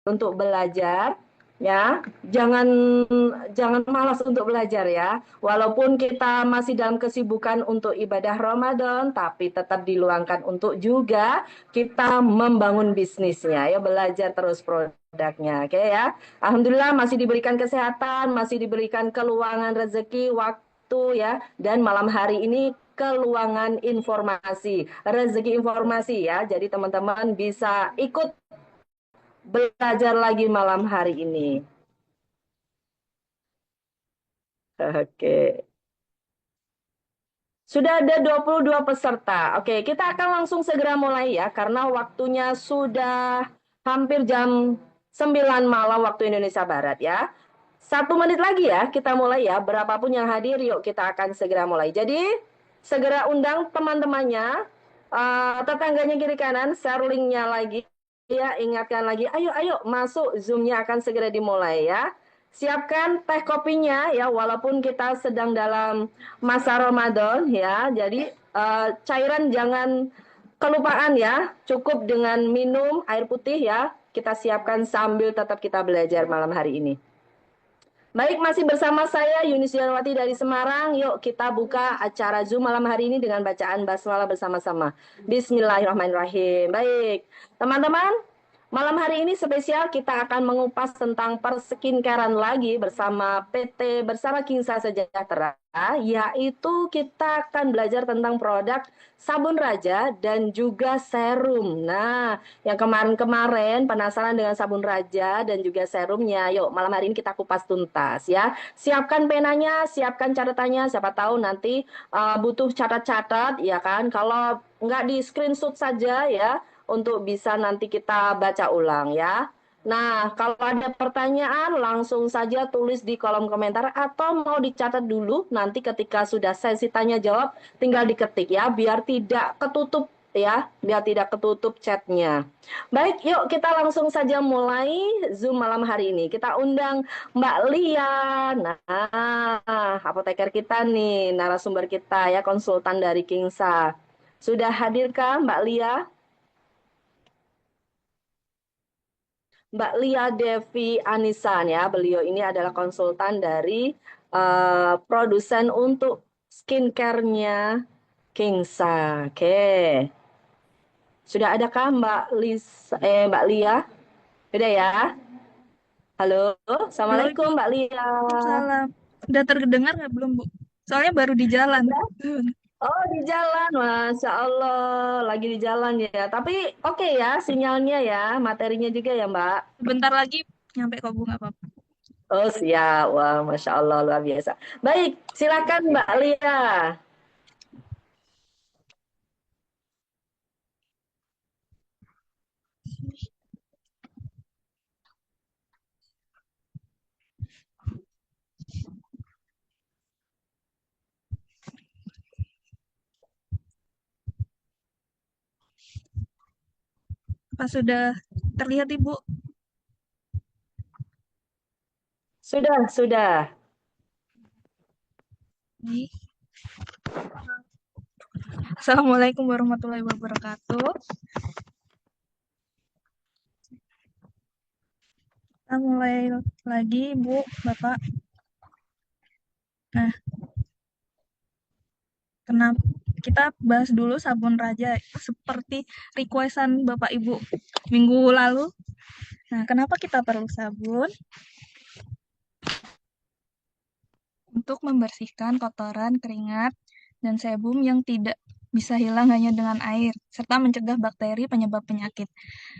untuk belajar ya. Jangan jangan malas untuk belajar ya. Walaupun kita masih dalam kesibukan untuk ibadah Ramadan, tapi tetap diluangkan untuk juga kita membangun bisnisnya ya, belajar terus produknya. Oke ya. Alhamdulillah masih diberikan kesehatan, masih diberikan keluangan rezeki, waktu ya, dan malam hari ini keluangan informasi, rezeki informasi ya. Jadi teman-teman bisa ikut belajar lagi malam hari ini. Oke. Sudah ada 22 peserta. Oke, kita akan langsung segera mulai ya karena waktunya sudah hampir jam 9 malam waktu Indonesia Barat ya. 1 menit lagi ya kita mulai ya. Berapapun yang hadir, yuk kita akan segera mulai. Jadi segera undang teman-temannya, tetangganya kiri kanan, share linknya lagi ya. Ingatkan lagi, ayo ayo masuk, Zoom-nya akan segera dimulai ya. Siapkan teh kopinya ya, walaupun kita sedang dalam masa Ramadan ya. Jadi cairan jangan kelupaan ya. Cukup dengan minum air putih ya. Kita siapkan sambil tetap kita belajar malam hari ini. Baik, masih bersama saya Yuni Suyanwati dari Semarang. Yuk kita buka acara Zoom malam hari ini dengan bacaan basmalah bersama-sama. Bismillahirrahmanirrahim. Baik, teman-teman, malam hari ini spesial kita akan mengupas tentang perskincarean lagi bersama PT bersama Kingsa Sejahtera, yaitu kita akan belajar tentang produk sabun Raja dan juga serum. Nah, yang kemarin-kemarin penasaran dengan sabun Raja dan juga serumnya. Yuk, malam hari ini kita kupas tuntas ya. Siapkan penanya, siapkan catatannya. Siapa tahu nanti butuh catat-catat ya kan. Kalau nggak di screenshot saja ya untuk bisa nanti kita baca ulang ya. Nah, kalau ada pertanyaan langsung saja tulis di kolom komentar atau mau dicatat dulu nanti ketika sudah sesi tanya jawab tinggal diketik ya biar tidak ketutup ya, biar tidak ketutup chatnya. Baik, yuk kita langsung saja mulai Zoom malam hari ini. Kita undang Mbak Lia. Nah, apoteker kita nih, narasumber kita ya, konsultan dari Kingsa. Sudah hadirkah Mbak Lia? Mbak Lia Devi Anisan ya, beliau ini adalah konsultan dari produsen untuk skincare-nya Kingsa. Oke. Sudah adakah Mbak Lia? Sudah ya? Halo, Halo Ibu, Assalamualaikum Mbak Lia. Waalaikumsalam. Udah terdengar nggak belum Bu? Soalnya baru di jalan. Oh, di jalan, Masya Allah. Lagi di jalan ya. Tapi oke ya, sinyalnya ya, materinya juga ya, Mbak. Sebentar lagi nyampe kok Bu, nggak apa-apa. Oh, siap. Wah, Masya Allah, luar biasa. Baik, silakan Mbak Lia. Apa sudah terlihat Ibu? Sudah, sudah. Baik. Assalamualaikum warahmatullahi wabarakatuh. Kita mulai lagi Bu, Bapak. Nah, kenapa kita bahas dulu sabun Raja seperti requestan Bapak Ibu minggu lalu. Nah, kenapa kita perlu sabun? Untuk membersihkan kotoran, keringat, dan sebum yang tidak bisa hilang hanya dengan air, serta mencegah bakteri penyebab penyakit.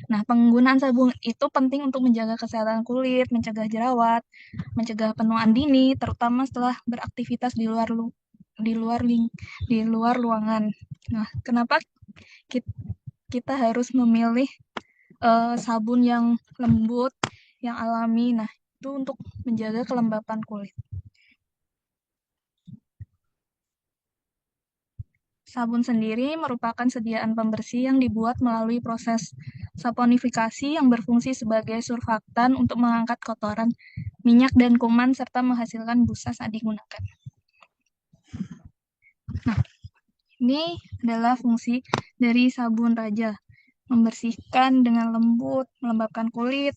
Nah, penggunaan sabun itu penting untuk menjaga kesehatan kulit, mencegah jerawat, mencegah penuaan dini, terutama setelah beraktivitas di luar di luar ruangan. Nah, kenapa kita harus memilih sabun yang lembut, yang alami? Nah, itu untuk menjaga kelembapan kulit. Sabun sendiri merupakan sediaan pembersih yang dibuat melalui proses saponifikasi yang berfungsi sebagai surfaktan untuk mengangkat kotoran, minyak, dan kuman serta menghasilkan busa saat digunakan. Nah, ini adalah fungsi dari sabun Raja. membersihkan dengan lembut, melembabkan kulit,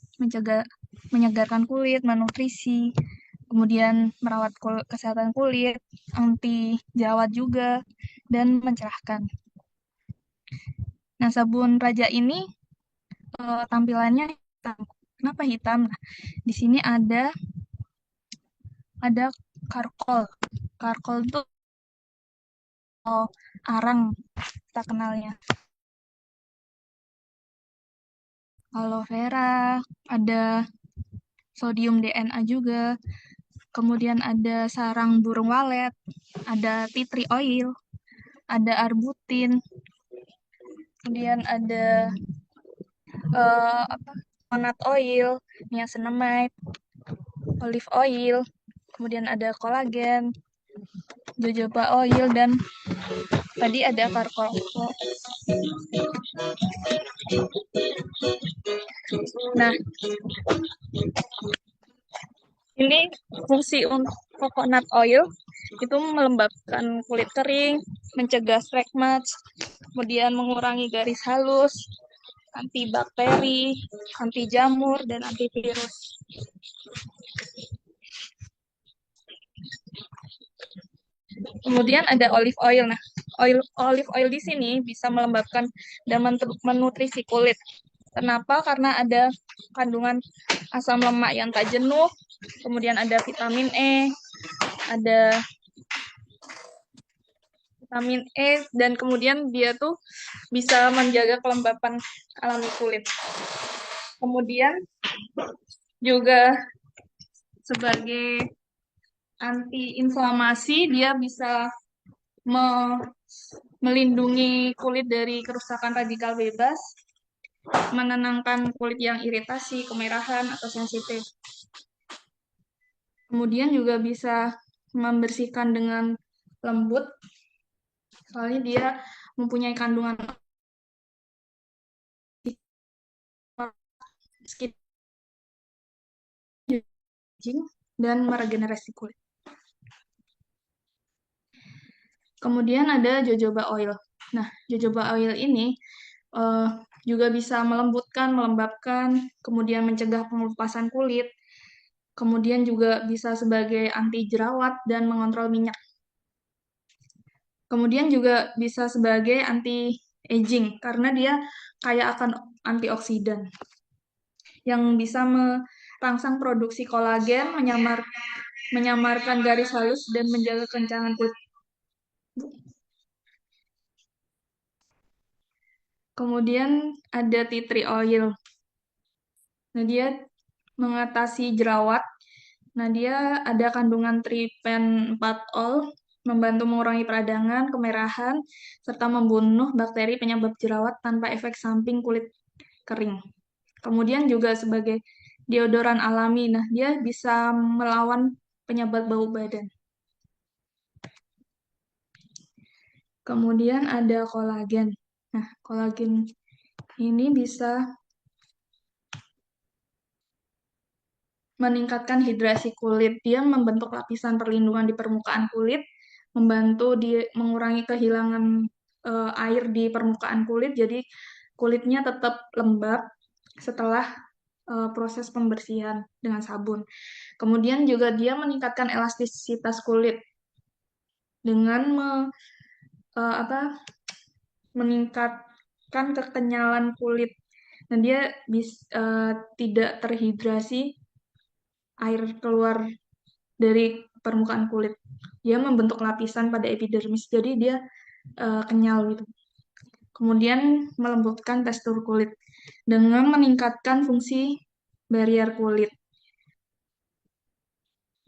menyegarkan kulit, menutrisi, kemudian merawat kesehatan kulit, anti jerawat juga, dan mencerahkan. Nah, sabun Raja ini tampilannya hitam. Kenapa hitam? Nah, di sini ada karkol. Karkol itu arang kita kenalnya. Aloe vera, ada sodium DNA juga, kemudian ada sarang burung walet, ada tea tree oil, ada arbutin, kemudian ada apa, coconut oil, niacinamide, olive oil, kemudian ada kolagen, jojoba oil, dan tadi ada karkol. Nah, ini fungsi untuk coconut oil itu melembabkan kulit kering, mencegah stretch, kemudian mengurangi garis halus, antibakteri, anti jamur, dan antivirus. Kemudian ada olive oil. Nah, olive oil di sini bisa melembabkan dan menutrisi kulit. Kenapa? Karena ada kandungan asam lemak yang tak jenuh, kemudian ada vitamin E, ada vitamin E, dan kemudian dia tuh bisa menjaga kelembapan alami kulit. Kemudian juga sebagai anti-inflamasi, dia bisa melindungi kulit dari kerusakan radikal bebas, menenangkan kulit yang iritasi, kemerahan, atau sensitif. Kemudian juga bisa membersihkan dengan lembut, soalnya dia mempunyai kandungan skin dan meregenerasi kulit. Kemudian ada jojoba oil. Nah, jojoba oil ini juga bisa melembutkan, melembabkan, kemudian mencegah pengelupasan kulit, kemudian juga bisa sebagai anti jerawat dan mengontrol minyak. Kemudian juga bisa sebagai anti aging karena dia kaya akan antioksidan yang bisa merangsang produksi kolagen, menyamarkan garis halus, dan menjaga kencangan kulit. Kemudian ada tea tree oil. Nah, dia mengatasi jerawat. Nah, dia ada kandungan tripen 4-ol, membantu mengurangi peradangan, kemerahan, serta membunuh bakteri penyebab jerawat tanpa efek samping kulit kering. Kemudian juga sebagai deodoran alami. Nah, dia bisa melawan penyebab bau badan. Kemudian ada kolagen. Nah, kolagen ini bisa meningkatkan hidrasi kulit. Dia membentuk lapisan perlindungan di permukaan kulit, membantu mengurangi kehilangan air di permukaan kulit, jadi kulitnya tetap lembab setelah proses pembersihan dengan sabun. Kemudian juga dia meningkatkan elastisitas kulit dengan meningkatkan kekenyalan kulit. Dan dia tidak terhidrasi air keluar dari permukaan kulit. Dia membentuk lapisan pada epidermis, jadi dia kenyal gitu. Kemudian melembutkan tekstur kulit dengan meningkatkan fungsi barrier kulit.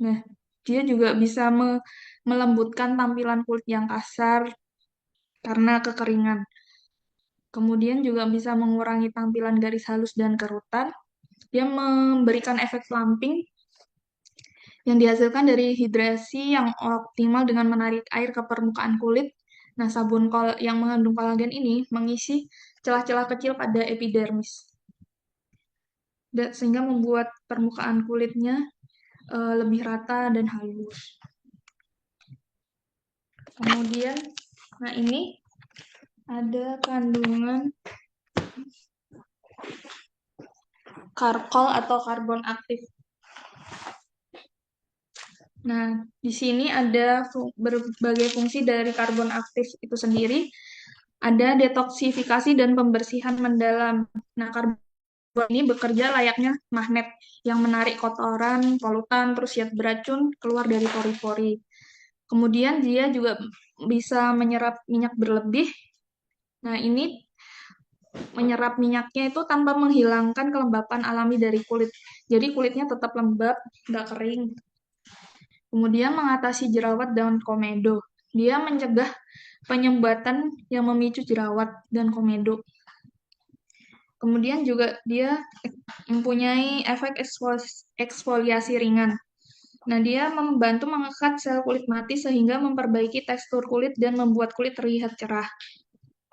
Nah, dia juga bisa melembutkan tampilan kulit yang kasar karena kekeringan. Kemudian juga bisa mengurangi tampilan garis halus dan kerutan. Dia memberikan efek plumping yang dihasilkan dari hidrasi yang optimal dengan menarik air ke permukaan kulit. Nah, sabun yang mengandung kolagen ini mengisi celah-celah kecil pada epidermis, sehingga membuat permukaan kulitnya lebih rata dan halus. Kemudian, nah ini ada kandungan karkol atau karbon aktif. Nah, di sini ada berbagai fungsi dari karbon aktif itu sendiri. Ada detoksifikasi dan pembersihan mendalam. Nah, karbon ini bekerja layaknya magnet yang menarik kotoran, polutan, terus zat beracun keluar dari pori-pori. Kemudian dia juga bisa menyerap minyak berlebih. Nah, ini menyerap minyaknya itu tanpa menghilangkan kelembapan alami dari kulit. Jadi kulitnya tetap lembab, nggak kering. Kemudian mengatasi jerawat daun komedo. Dia mencegah penyumbatan yang memicu jerawat dan komedo. Kemudian juga dia mempunyai efek eksfoliasi ringan. Nah, dia membantu mengekat sel kulit mati sehingga memperbaiki tekstur kulit dan membuat kulit terlihat cerah.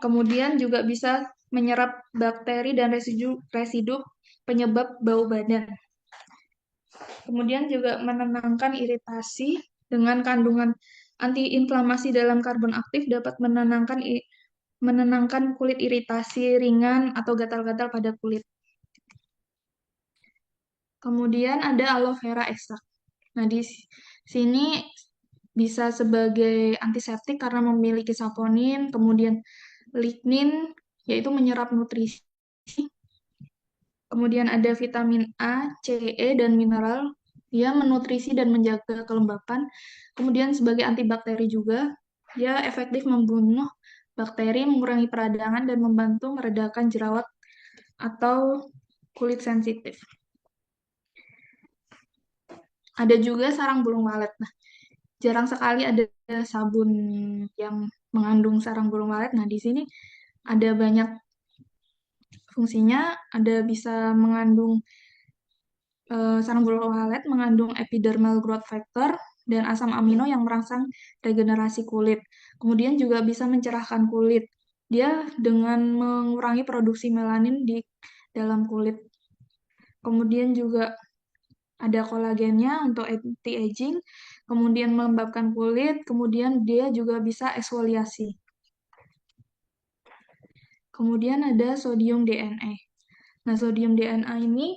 Kemudian juga bisa menyerap bakteri dan residu penyebab bau badan. Kemudian juga menenangkan iritasi dengan kandungan antiinflamasi dalam karbon aktif dapat menenangkan kulit iritasi ringan atau gatal-gatal pada kulit. Kemudian ada aloe vera ekstrak. Nah, di sini bisa sebagai antiseptik karena memiliki saponin, kemudian lignin, yaitu menyerap nutrisi. Kemudian ada vitamin A, C, E, dan mineral. Dia menutrisi dan menjaga kelembapan. Kemudian sebagai antibakteri juga, dia efektif membunuh bakteri, mengurangi peradangan, dan membantu meredakan jerawat atau kulit sensitif. Ada juga sarang burung walet. Nah, jarang sekali ada sabun yang mengandung sarang burung walet. Nah, di sini ada banyak fungsinya, ada bisa mengandung sarang burung walet mengandung epidermal growth factor dan asam amino yang merangsang regenerasi kulit. Kemudian juga bisa mencerahkan kulit. Dia dengan mengurangi produksi melanin di dalam kulit. Kemudian juga ada kolagennya untuk anti-aging, kemudian melembabkan kulit, kemudian dia juga bisa eksfoliasi. Kemudian ada sodium DNA. Nah, sodium DNA ini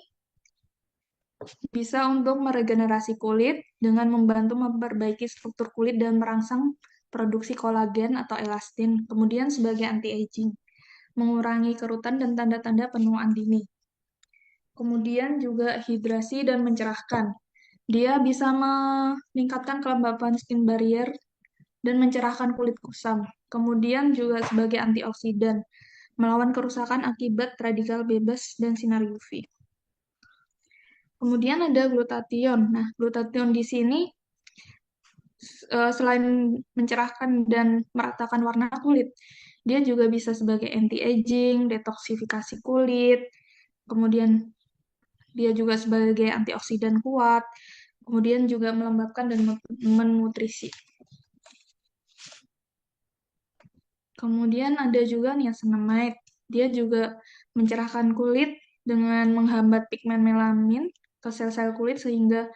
bisa untuk meregenerasi kulit dengan membantu memperbaiki struktur kulit dan merangsang produksi kolagen atau elastin. Kemudian sebagai anti-aging, mengurangi kerutan dan tanda-tanda penuaan dini. Kemudian juga hidrasi dan mencerahkan. Dia bisa meningkatkan kelembapan skin barrier dan mencerahkan kulit kusam. Kemudian juga sebagai antioksidan, melawan kerusakan akibat radikal bebas dan sinar UV. Kemudian ada glutathione. Nah, glutathione di sini selain mencerahkan dan meratakan warna kulit, dia juga bisa sebagai anti-aging, detoksifikasi kulit, kemudian dia juga sebagai antioksidan kuat, kemudian juga melembabkan dan menutrisi. Kemudian ada juga niacinamide. Dia juga mencerahkan kulit dengan menghambat pigmen melanin ke sel-sel kulit sehingga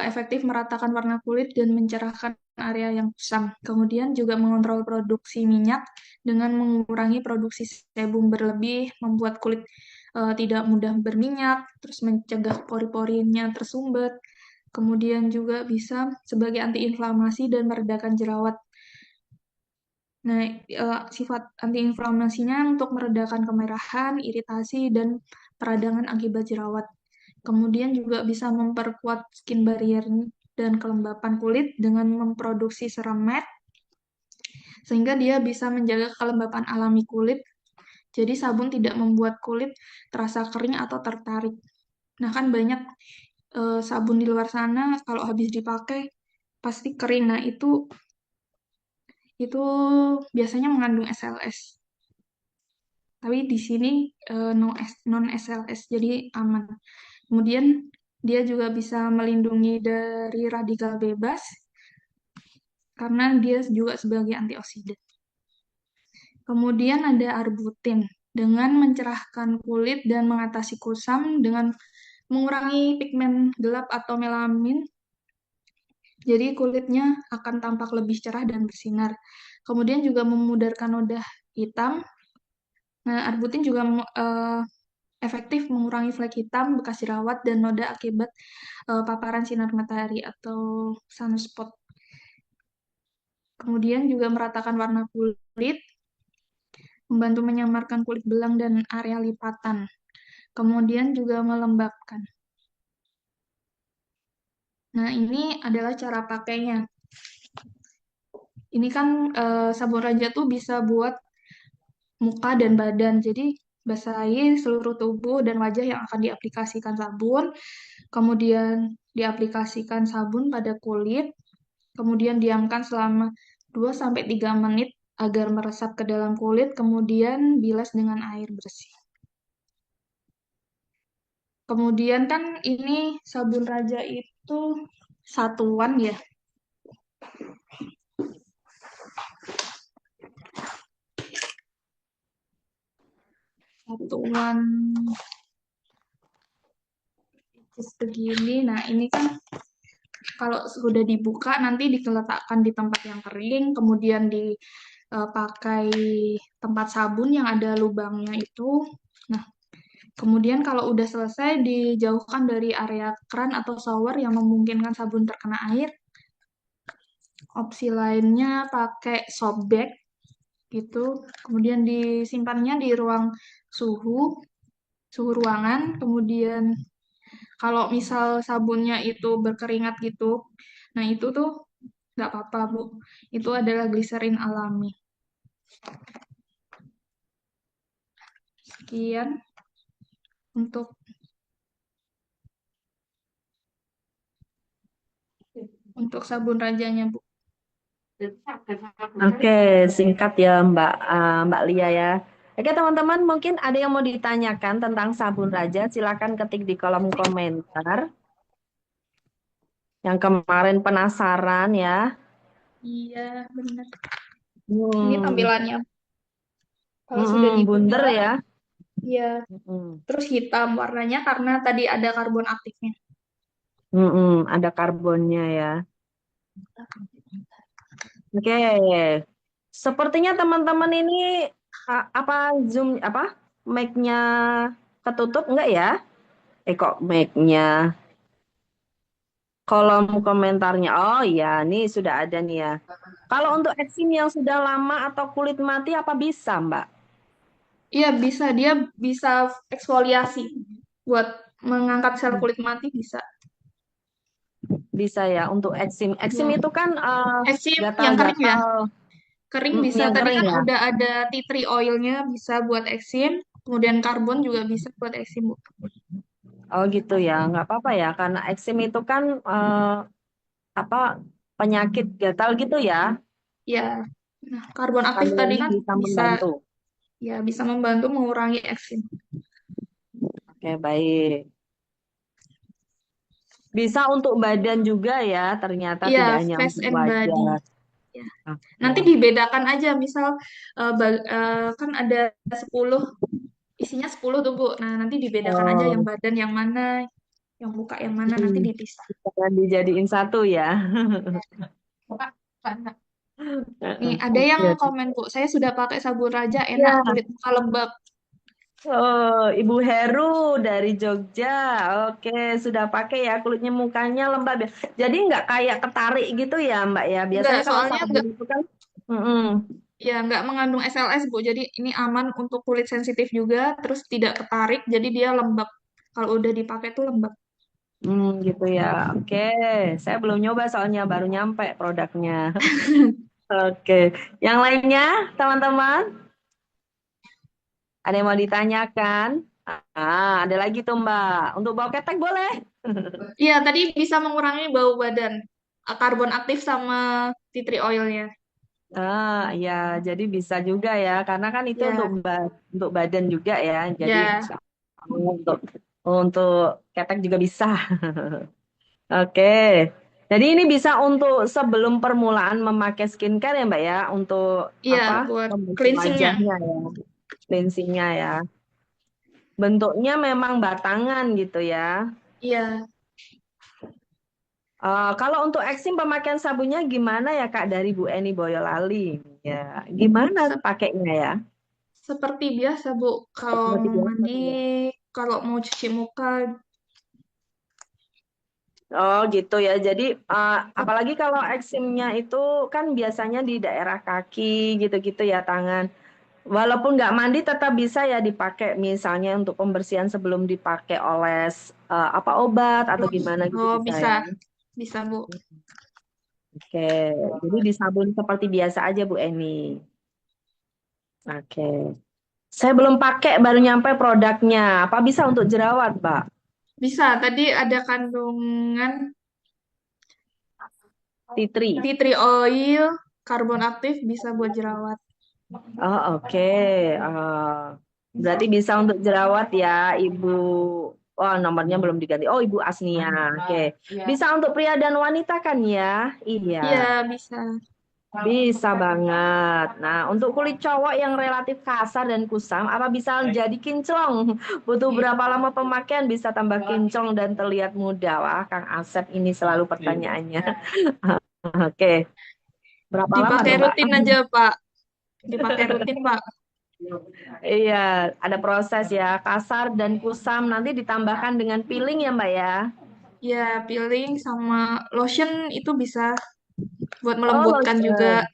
efektif meratakan warna kulit dan mencerahkan area yang kusam. Kemudian juga mengontrol produksi minyak dengan mengurangi produksi sebum berlebih, membuat kulit tidak mudah berminyak, terus mencegah pori-porinya tersumbat. Kemudian juga bisa sebagai antiinflamasi dan meredakan jerawat. Nah, sifat antiinflamasinya untuk meredakan kemerahan, iritasi, dan peradangan akibat jerawat. Kemudian juga bisa memperkuat skin barrier dan kelembapan kulit dengan memproduksi serum matte, sehingga dia bisa menjaga kelembapan alami kulit. Jadi sabun tidak membuat kulit terasa kering atau tertarik. Nah, kan banyak sabun di luar sana kalau habis dipakai pasti kering. Nah, itu biasanya mengandung SLS. Tapi di sini non SLS, jadi aman. Kemudian dia juga bisa melindungi dari radikal bebas karena dia juga sebagai antioksidan. Kemudian ada arbutin dengan mencerahkan kulit dan mengatasi kusam dengan mengurangi pigmen gelap atau melamin. Jadi kulitnya akan tampak lebih cerah dan bersinar. Kemudian juga memudarkan noda hitam. Nah, Arbutin juga efektif mengurangi flek hitam, bekas jerawat, dan noda akibat paparan sinar matahari atau sunspot. Kemudian juga meratakan warna kulit, membantu menyamarkan kulit belang dan area lipatan. Kemudian juga melembabkan. Nah, ini adalah cara pakainya. Ini kan sabun raja tuh bisa buat muka dan badan. Jadi basahi seluruh tubuh dan wajah yang akan diaplikasikan sabun. Kemudian diaplikasikan sabun pada kulit. Kemudian diamkan selama 2 sampai 3 menit agar meresap ke dalam kulit. Kemudian bilas dengan air bersih. Kemudian kan ini sabun raja itu satuan ya. Satuan segini. Nah, ini kan kalau sudah dibuka nanti diletakkan di tempat yang kering, kemudian dipakai tempat sabun yang ada lubangnya itu. Nah, kemudian kalau udah selesai dijauhkan dari area keran atau shower yang memungkinkan sabun terkena air. Opsi lainnya pakai soft bag gitu. Kemudian disimpannya di ruang suhu, suhu ruangan. Kemudian kalau misal sabunnya itu berkeringat gitu, nah itu tuh nggak apa-apa, Bu. Itu adalah gliserin alami. Sekian untuk sabun rajanya, Bu. Oke, singkat ya Mbak Lia ya. Oke teman-teman, mungkin ada yang mau ditanyakan tentang sabun raja, silakan ketik di kolom komentar. Yang kemarin penasaran ya. Iya, benar. Ini Hmm, tampilannya. Kalau sudah bunder dibuka, ya. ya, Hmm, terus hitam warnanya karena tadi ada karbon aktifnya. ada karbonnya ya. Oke, sepertinya teman-teman ini apa Zoom apa mic-nya ketutup enggak ya? Kok mic-nya kolom komentarnya. Oh iya, nih sudah ada nih ya. Kalau untuk eksim yang sudah lama atau kulit mati apa bisa, Mbak? Iya, bisa. Dia bisa eksfoliasi. Buat mengangkat sel kulit mati bisa. Bisa ya untuk eksim. Eksim Ya. itu kan Eczema yang kering ya. gatal-gatal Kering bisa. yang Tadi kering kan ya. udah ada tea tree oilnya bisa buat eksim. Kemudian karbon juga bisa buat eksim, Bu. Oh gitu ya, nggak apa-apa ya, karena eksim itu kan apa penyakit gatal gitu ya. Ya. Nah, karbon aktif Kandungan tadi ini kan bisa bisa membantu. bisa membantu mengurangi eksim. Oke, baik. Bisa untuk badan juga ya, ternyata Iya, tidak hanya face untuk and body. wajah. Ya. Nanti Oke. dibedakan aja, misal kan ada 10, isinya 10 tuh, Bu. Nah, nanti dibedakan aja yang Oh, badan yang mana, yang muka yang mana, nanti hmm. dipisah. Jangan dijadiin satu ya. Muka, mana? Nih, ada yang Iya. komen, Bu, saya sudah pakai sabun raja, enak, Ya, kulit muka lembab. oh, Ibu Heru dari Jogja. Oke, sudah pakai ya kulitnya mukanya lembab ya. Jadi nggak kayak ketarik gitu ya, Mbak ya. Enggak, Biasanya kalau soalnya sabun enggak, itu kan, mm-mm. ya enggak mengandung SLS, Bu. Jadi ini aman untuk kulit sensitif juga, terus tidak ketarik, jadi dia lembab. Kalau udah dipakai tuh lembab. Gitu ya. Oke, saya belum nyoba soalnya baru nyampe produknya. Oke, yang lainnya teman-teman, ada yang mau ditanyakan? Ada lagi tuh Mbak. Untuk bau ketek boleh? Iya, tadi bisa mengurangi bau badan. Karbon aktif sama tea tree oilnya. Ya, jadi bisa juga ya, karena kan itu Ya, untuk badan juga ya. Jadi ya, insya Allah untuk ketek juga bisa. Oke. Jadi ini bisa untuk sebelum permulaan memakai skincare ya Mbak ya, untuk iya apa? buat Membersih cleansingnya. wajahnya ya, cleansingnya ya. Bentuknya memang batangan gitu ya. Iya, Kalau untuk eksim pemakaian sabunnya gimana ya Kak dari Bu Eni Boyolali? Ya, gimana pakainya ya? Seperti biasa, Bu. Kalau Seperti mau biasa mandi, ya. kalau mau cuci muka, Oh gitu ya. Jadi apalagi kalau eksimnya itu kan biasanya di daerah kaki gitu-gitu ya tangan. Walaupun nggak mandi tetap bisa ya dipakai misalnya untuk pembersihan sebelum dipakai oles apa obat atau terus, gimana gitu oh bisa bisa, ya. bisa, Bu. Oke, jadi disabun seperti biasa aja Bu Eni. Oke. Saya belum pakai, baru nyampe produknya. Apa bisa untuk jerawat, Mbak? Bisa, tadi ada kandungan Tea tree. tea tree oil, karbon aktif, bisa buat jerawat. Oh, oke. Berarti bisa untuk jerawat ya, Ibu. Oh, nomornya belum diganti. Oh, Ibu Asnia. Oke. Bisa untuk pria dan wanita kan ya? Iya, Iya. bisa. Bisa banget. Nah, untuk kulit cowok yang relatif kasar dan kusam, apa bisa jadi kinclong? Butuh berapa lama pemakaian bisa tambah kinclong dan terlihat muda? Wah, Kang Asep ini selalu pertanyaannya. Oke, berapa lama Dipakai tuh, Mbak? rutin aja, Pak. Dipakai rutin, Pak. Iya, ada proses ya. Kasar dan kusam nanti ditambahkan dengan peeling ya, Mbak ya. Ya, peeling sama lotion itu bisa buat Oh, melembutkan juga.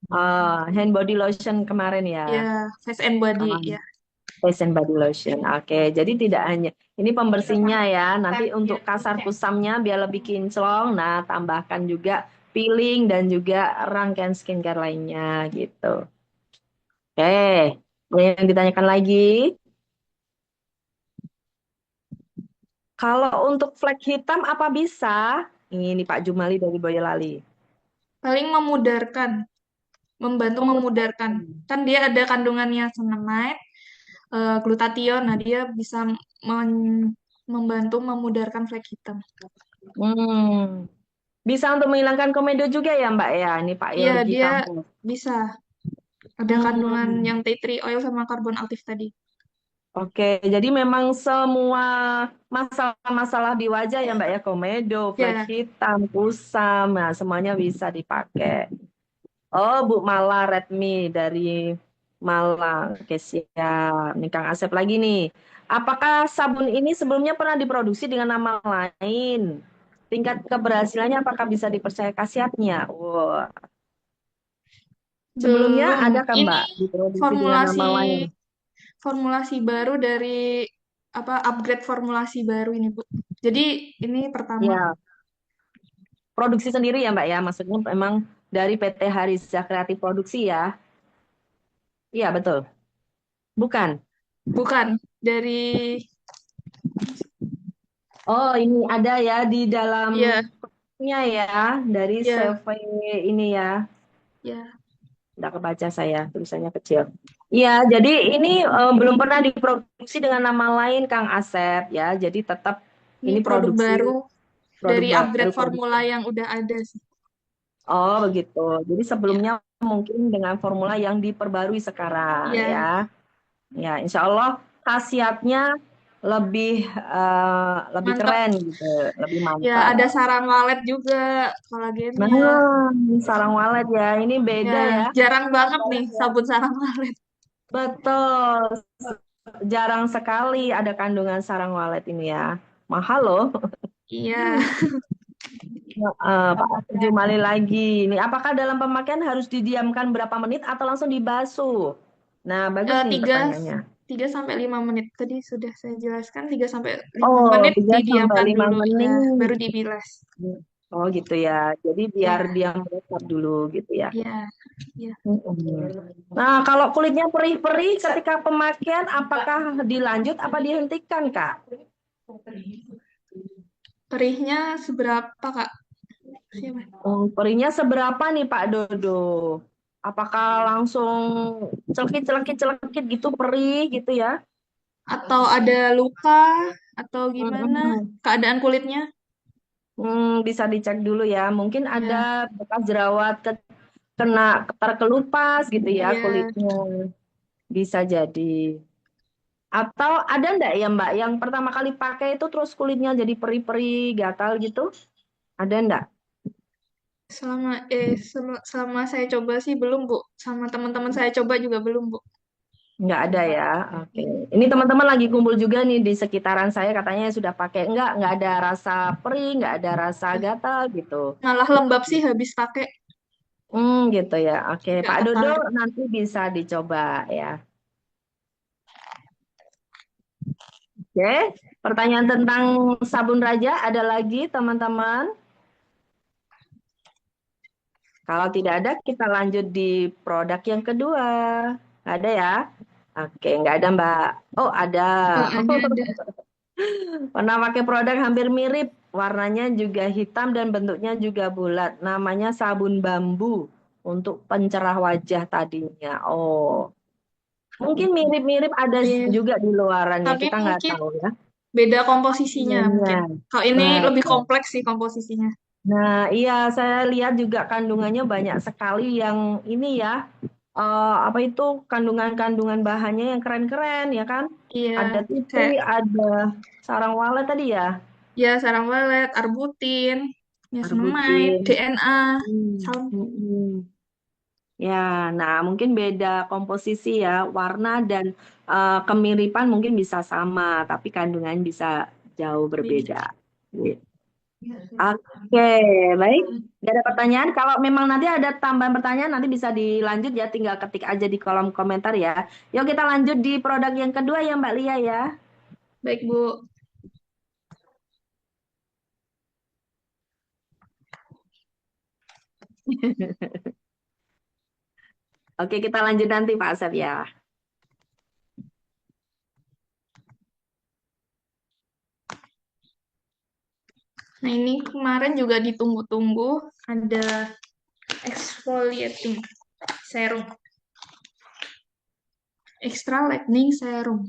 lotion. Hand body lotion kemarin ya. Ya, face and body, ya. Face and body lotion. Oke, jadi tidak hanya ini pembersihnya ya. Nanti untuk kasar kusamnya biar lebih kinclong. Nah, tambahkan juga peeling dan juga rangkaian skincare lainnya gitu. Oke, ada yang ditanyakan lagi? Kalau untuk flek hitam apa bisa? Ini Pak Jumali dari Boyolali. Paling memudarkan, membantu memudarkan. Kan dia ada kandungannya niacinamide, glutathione. Nah, dia bisa membantu memudarkan flek hitam. Hmm, bisa untuk menghilangkan komedo juga ya Mbak ya. Ini Pak Iya, Yorgi dia Kampung. bisa. Ada kandungan Hmm. yang tea tree oil sama karbon aktif tadi. Oke, jadi memang semua masalah-masalah di wajah ya Mbak ya, komedo, flek Ya, hitam, kusam, nah semuanya bisa dipakai. Oh, Bu Mala Redmi dari Malang. Oke, siap. Nih Kang Asep lagi nih. Apakah sabun ini sebelumnya pernah diproduksi dengan nama lain? Tingkat keberhasilannya apakah bisa dipercaya khasiatnya? Wah, sebelumnya belum. ada kan Ini Mbak diproduksi dengan formulasi nama lain? formulasi baru dari apa upgrade formulasi baru ini, Bu. Jadi ini pertama. Ya, produksi sendiri ya Mbak ya, maksudnya memang dari PT Harisha Kreatif Produksi ya. Iya betul. Bukan. Bukan dari Oh ini ada ya di ya, dalamnya ya dari ya, CV ini ya. ya. Tidak kebaca saya tulisannya kecil. Iya jadi ini belum pernah diproduksi dengan nama lain Kang Asep ya. Jadi tetap Ini ini produk produksi baru produk dari baru upgrade produksi. formula yang udah ada sih. Oh begitu. Jadi Ya, sebelumnya mungkin dengan formula yang diperbarui sekarang ya, ya. Ya, insya Allah khasiatnya lebih mantap. keren gitu, lebih Ya, ada mantap. sarang walet juga Nah, kolagennya. sarang walet ya, ini Ya, beda ya. jarang banget nih sabun sarang walet. Betul, jarang sekali ada kandungan sarang walet ini ya. Mahal loh. Iya, Pak Jumali lagi. Ini apakah dalam pemakaian harus didiamkan berapa menit atau langsung dibasuh? Nah, bagus nih tiga pertanyaannya. 3 sampai 5 menit tadi sudah saya jelaskan 3 sampai 5 Oh, menit 3 sampai didiamkan 5 dulu ya, baru menit. dibilas. Oh gitu ya. Jadi biar Ya, dia meresap dulu gitu ya. ya, ya. Mm-mm. Nah, kalau kulitnya perih-perih ketika pemakaian, apakah dilanjut apa dihentikan, Kak? Perihnya seberapa, Kak? Siapa? Perihnya seberapa nih, Pak Dodo? Apakah langsung celekit-celekit-celekit gitu perih gitu ya? Atau ada luka atau gimana Mm-mm. keadaan kulitnya? Bisa dicek dulu ya. Mungkin ada Ya, bekas jerawat kena terkelupas gitu ya ya. kulitnya. Bisa jadi. Atau ada enggak ya Mbak yang pertama kali pakai itu terus kulitnya jadi peri-peri, gatal gitu? Ada enggak? Selama saya coba sih belum, Bu. Sama teman-teman saya coba juga belum, Bu. Nggak ada ya. Oke. Ini teman-teman lagi kumpul juga nih di sekitaran saya katanya sudah pakai. Nggak ada rasa perih, nggak ada rasa gatal gitu. Malah lembab sih habis pakai, Gitu ya. Oke, nggak Pak Dodo tertarik. nanti bisa dicoba ya. Oke. Pertanyaan tentang sabun raja ada lagi teman-teman? Kalau tidak ada, kita lanjut di produk yang kedua. Nggak ada ya? Oke, nggak ada Mbak. Oh, ada. Ada. Pernah pakai produk hampir mirip, warnanya juga hitam dan bentuknya juga bulat. Namanya sabun bambu untuk pencerah wajah tadinya. Oh, mungkin mirip-mirip ada Iya. juga di luarannya. Tapi Kita nggak mungkin tahu ya. beda komposisinya Iya, mungkin. Kalau ini lebih betul. kompleks sih komposisinya. Nah, iya saya lihat juga kandungannya banyak sekali yang ini ya. Apa itu kandungan-kandungan bahannya yang keren-keren ya kan? Iya, Ada titi, saya ada sarang walet tadi ya, ya sarang walet, arbutin, niacinamide, arbutin. DNA, Hmm, salam. hmm. Ya, nah mungkin beda komposisi ya, warna dan kemiripan mungkin bisa sama, tapi kandungan bisa jauh berbeda. Gitu. Oke, baik. Gak ada pertanyaan. Kalau memang nanti ada tambahan pertanyaan, nanti bisa dilanjut ya. Tinggal ketik aja di kolom komentar ya. Yuk kita lanjut di produk yang kedua ya Mbak Lia ya. Baik, Bu. Oke, kita lanjut nanti Pak Asep ya. Nah, ini kemarin juga ditunggu-tunggu ada exfoliating serum, extra lightening serum.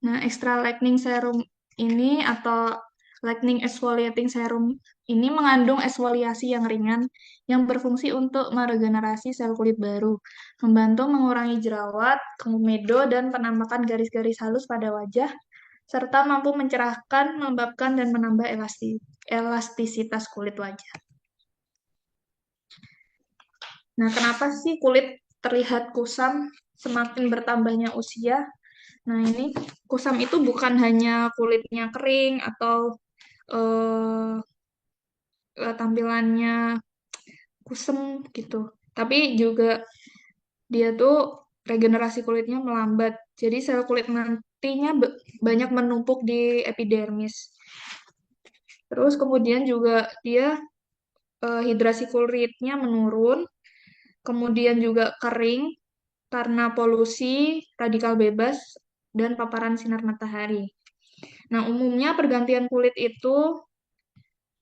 Nah, extra lightening serum ini atau lightening exfoliating serum ini mengandung eksfoliasi yang ringan yang berfungsi untuk meregenerasi sel kulit baru, membantu mengurangi jerawat, komedo, dan penampakan garis-garis halus pada wajah, serta mampu mencerahkan, melembabkan, dan menambah elastisitas kulit wajah. Nah, kenapa sih kulit terlihat kusam semakin bertambahnya usia? Nah, ini kusam itu bukan hanya kulitnya kering atau tampilannya kusem gitu, tapi juga dia tuh regenerasi kulitnya melambat. Jadi sel kulit nantinya banyak menumpuk di epidermis. Terus kemudian juga dia hidrasi kulitnya menurun, kemudian juga kering karena polusi, radikal bebas, dan paparan sinar matahari. Nah, umumnya pergantian kulit itu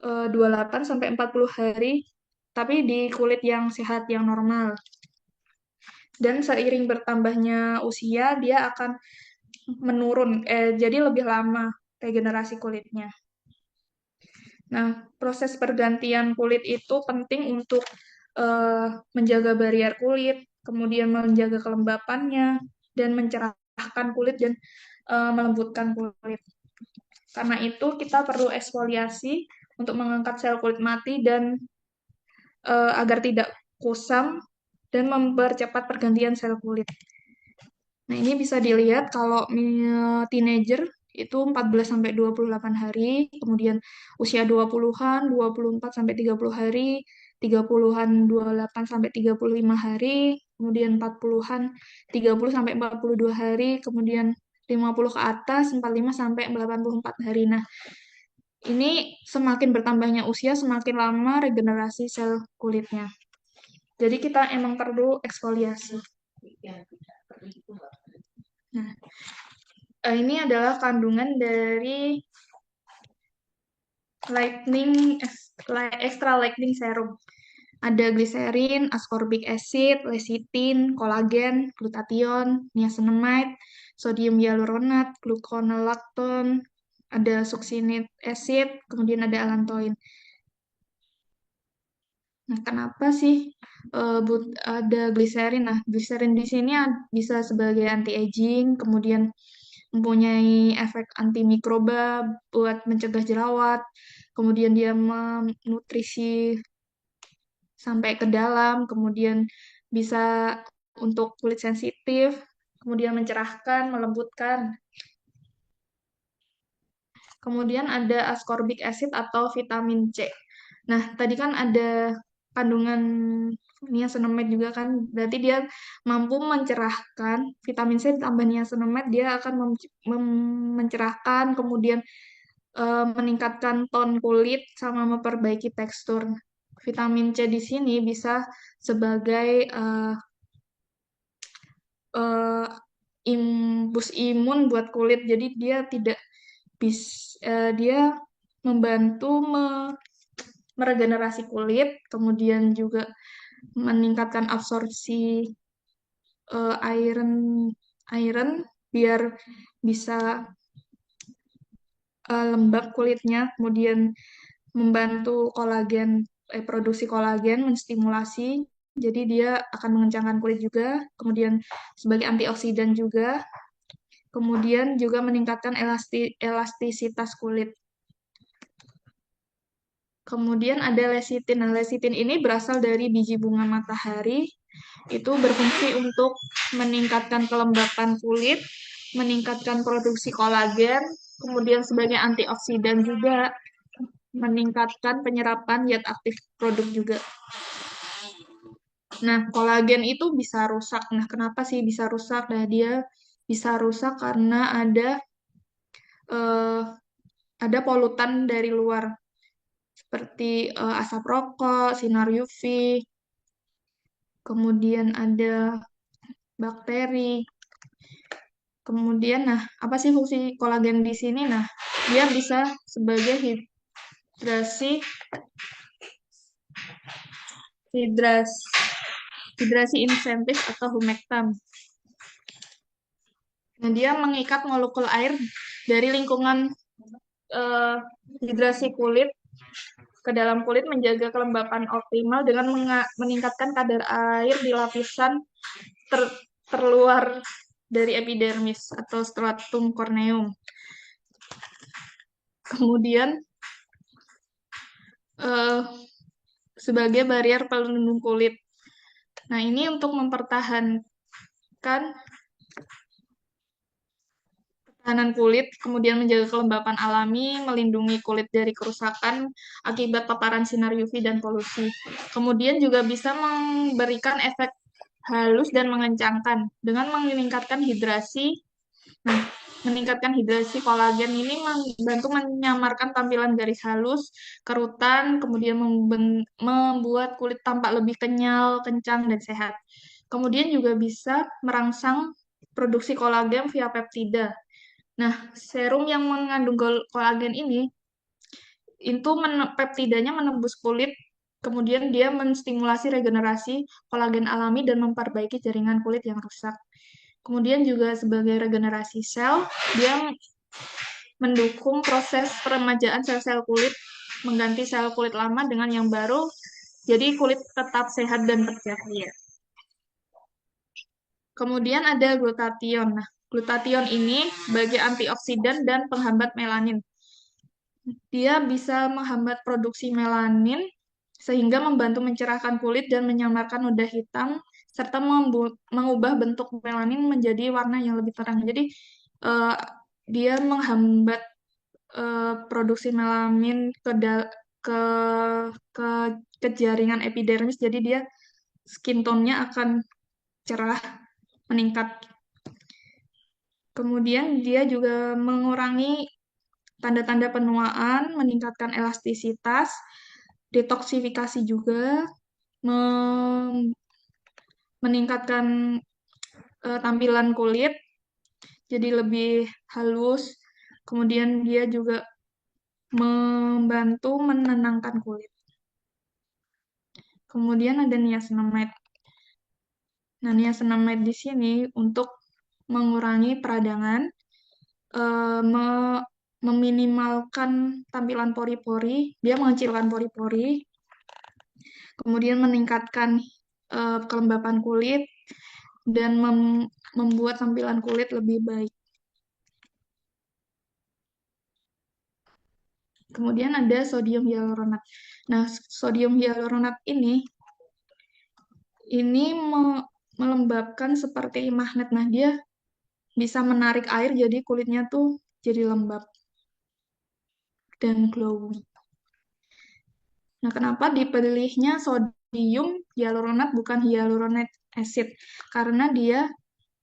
28 sampai 40 hari, tapi di kulit yang sehat, yang normal. Dan seiring bertambahnya usia, dia akan menurun, jadi lebih lama regenerasi kulitnya. Nah, proses pergantian kulit itu penting untuk menjaga barrier kulit, kemudian menjaga kelembapannya, dan mencerahkan kulit dan melembutkan kulit. Karena itu kita perlu eksfoliasi untuk mengangkat sel kulit mati dan agar tidak kusam dan mempercepat pergantian sel kulit. Nah, ini bisa dilihat kalau teenager itu 14 sampai 28 hari, kemudian usia 20-an 24 sampai 30 hari, 30-an 28 sampai 35 hari, kemudian 40-an 30 sampai 42 hari, kemudian 50 ke atas 45 sampai 84 hari. Nah, ini semakin bertambahnya usia, semakin lama regenerasi sel kulitnya. Jadi kita emang perlu eksfoliasi. Nah, ini adalah kandungan dari extra lightening serum. Ada gliserin, ascorbic acid, lecithin, kolagen, glutathione, niacinamide, sodium hyaluronat, gluconolactone, ada succinate acid, kemudian ada allantoin. Nah, kenapa sih ada gliserin? Nah, gliserin di sini bisa sebagai anti-aging, kemudian mempunyai efek antimikroba buat mencegah jerawat, kemudian dia menutrisi sampai ke dalam, kemudian bisa untuk kulit sensitif, kemudian mencerahkan, melembutkan. Kemudian ada ascorbic acid atau vitamin C. Nah, tadi kan ada kandungan niacinamide juga kan, berarti dia mampu mencerahkan, vitamin C ditambah niacinamide, dia akan mencerahkan, kemudian meningkatkan tone kulit, sama memperbaiki tekstur. Vitamin C di sini bisa sebagai eh, boost imun buat kulit, jadi dia tidak dia membantu meregenerasi kulit, kemudian juga meningkatkan absorpsi iron iron biar bisa lembab kulitnya, kemudian membantu produksi kolagen, menstimulasi, jadi dia akan mengencangkan kulit juga, kemudian sebagai antioksidan juga, kemudian juga meningkatkan elastisitas kulit. Kemudian ada lecitin. Nah, lecitin ini berasal dari biji bunga matahari. Itu berfungsi untuk meningkatkan kelembapan kulit, meningkatkan produksi kolagen, kemudian sebagai antioksidan juga, meningkatkan penyerapan zat aktif produk juga. Nah, kolagen itu bisa rusak. Nah, kenapa sih bisa rusak? Nah, dia bisa rusak karena eh, ada polutan dari luar seperti asap rokok, sinar UV, kemudian ada bakteri. Kemudian, nah, apa sih fungsi kolagen di sini? Nah, dia bisa sebagai hidrasi, hidras, hidrasi insentif atau humektan. Nah, dia mengikat molekul air dari lingkungan eh, hidrasi kulit ke dalam kulit, menjaga kelembapan optimal dengan meningkatkan kadar air di lapisan ter- terluar dari epidermis atau stratum corneum. Kemudian eh, sebagai barrier pelindung kulit. Nah, ini untuk mempertahankan ketahanan kulit, kemudian menjaga kelembapan alami, melindungi kulit dari kerusakan akibat paparan sinar UV dan polusi. Kemudian juga bisa memberikan efek halus dan mengencangkan dengan meningkatkan hidrasi. Nah, meningkatkan hidrasi kolagen ini membantu menyamarkan tampilan garis halus, kerutan, kemudian membuat kulit tampak lebih kenyal, kencang, dan sehat. Kemudian juga bisa merangsang produksi kolagen via peptida. Nah, serum yang mengandung kolagen ini, itu peptidanya menembus kulit, kemudian dia menstimulasi regenerasi kolagen alami dan memperbaiki jaringan kulit yang rusak. Kemudian juga sebagai regenerasi sel, dia mendukung proses peremajaan sel-sel kulit, mengganti sel kulit lama dengan yang baru, jadi kulit tetap sehat dan bercahaya. Kemudian ada glutathione. Nah, glutathione ini sebagai antioksidan dan penghambat melanin. Dia bisa menghambat produksi melanin sehingga membantu mencerahkan kulit dan menyamarkan noda hitam serta mengubah bentuk melanin menjadi warna yang lebih terang. Jadi eh, dia menghambat produksi melanin ke ke ke jaringan epidermis. Jadi dia skin tone-nya akan cerah, meningkat. Kemudian dia juga mengurangi tanda-tanda penuaan, meningkatkan elastisitas, detoksifikasi juga, meningkatkan tampilan kulit jadi lebih halus. Kemudian dia juga membantu menenangkan kulit. Kemudian ada niacinamide. Nah, niacinamide di sini untuk mengurangi peradangan, meminimalkan tampilan pori-pori, dia mengecilkan pori-pori, kemudian meningkatkan kelembapan kulit, dan membuat tampilan kulit lebih baik. Kemudian ada sodium hyaluronat. Nah, sodium hyaluronat ini melembabkan seperti magnet. Nah, dia bisa menarik air jadi kulitnya tuh jadi lembab dan glowing. Nah, kenapa dipilihnya sodium hyaluronat bukan hyaluronate acid? Karena dia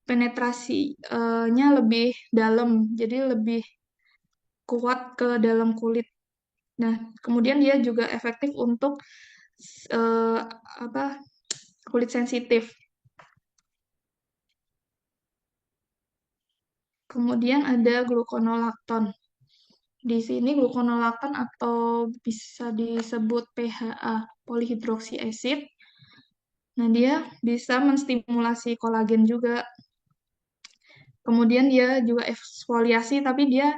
penetrasinya lebih dalam, jadi lebih kuat ke dalam kulit. Nah, kemudian dia juga efektif untuk eh, apa kulit sensitif. Kemudian ada gluconolacton. Di sini gluconolacton atau bisa disebut PHA, polyhydroxy acid. Nah, dia bisa menstimulasi kolagen juga. Kemudian dia juga eksfoliasi, tapi dia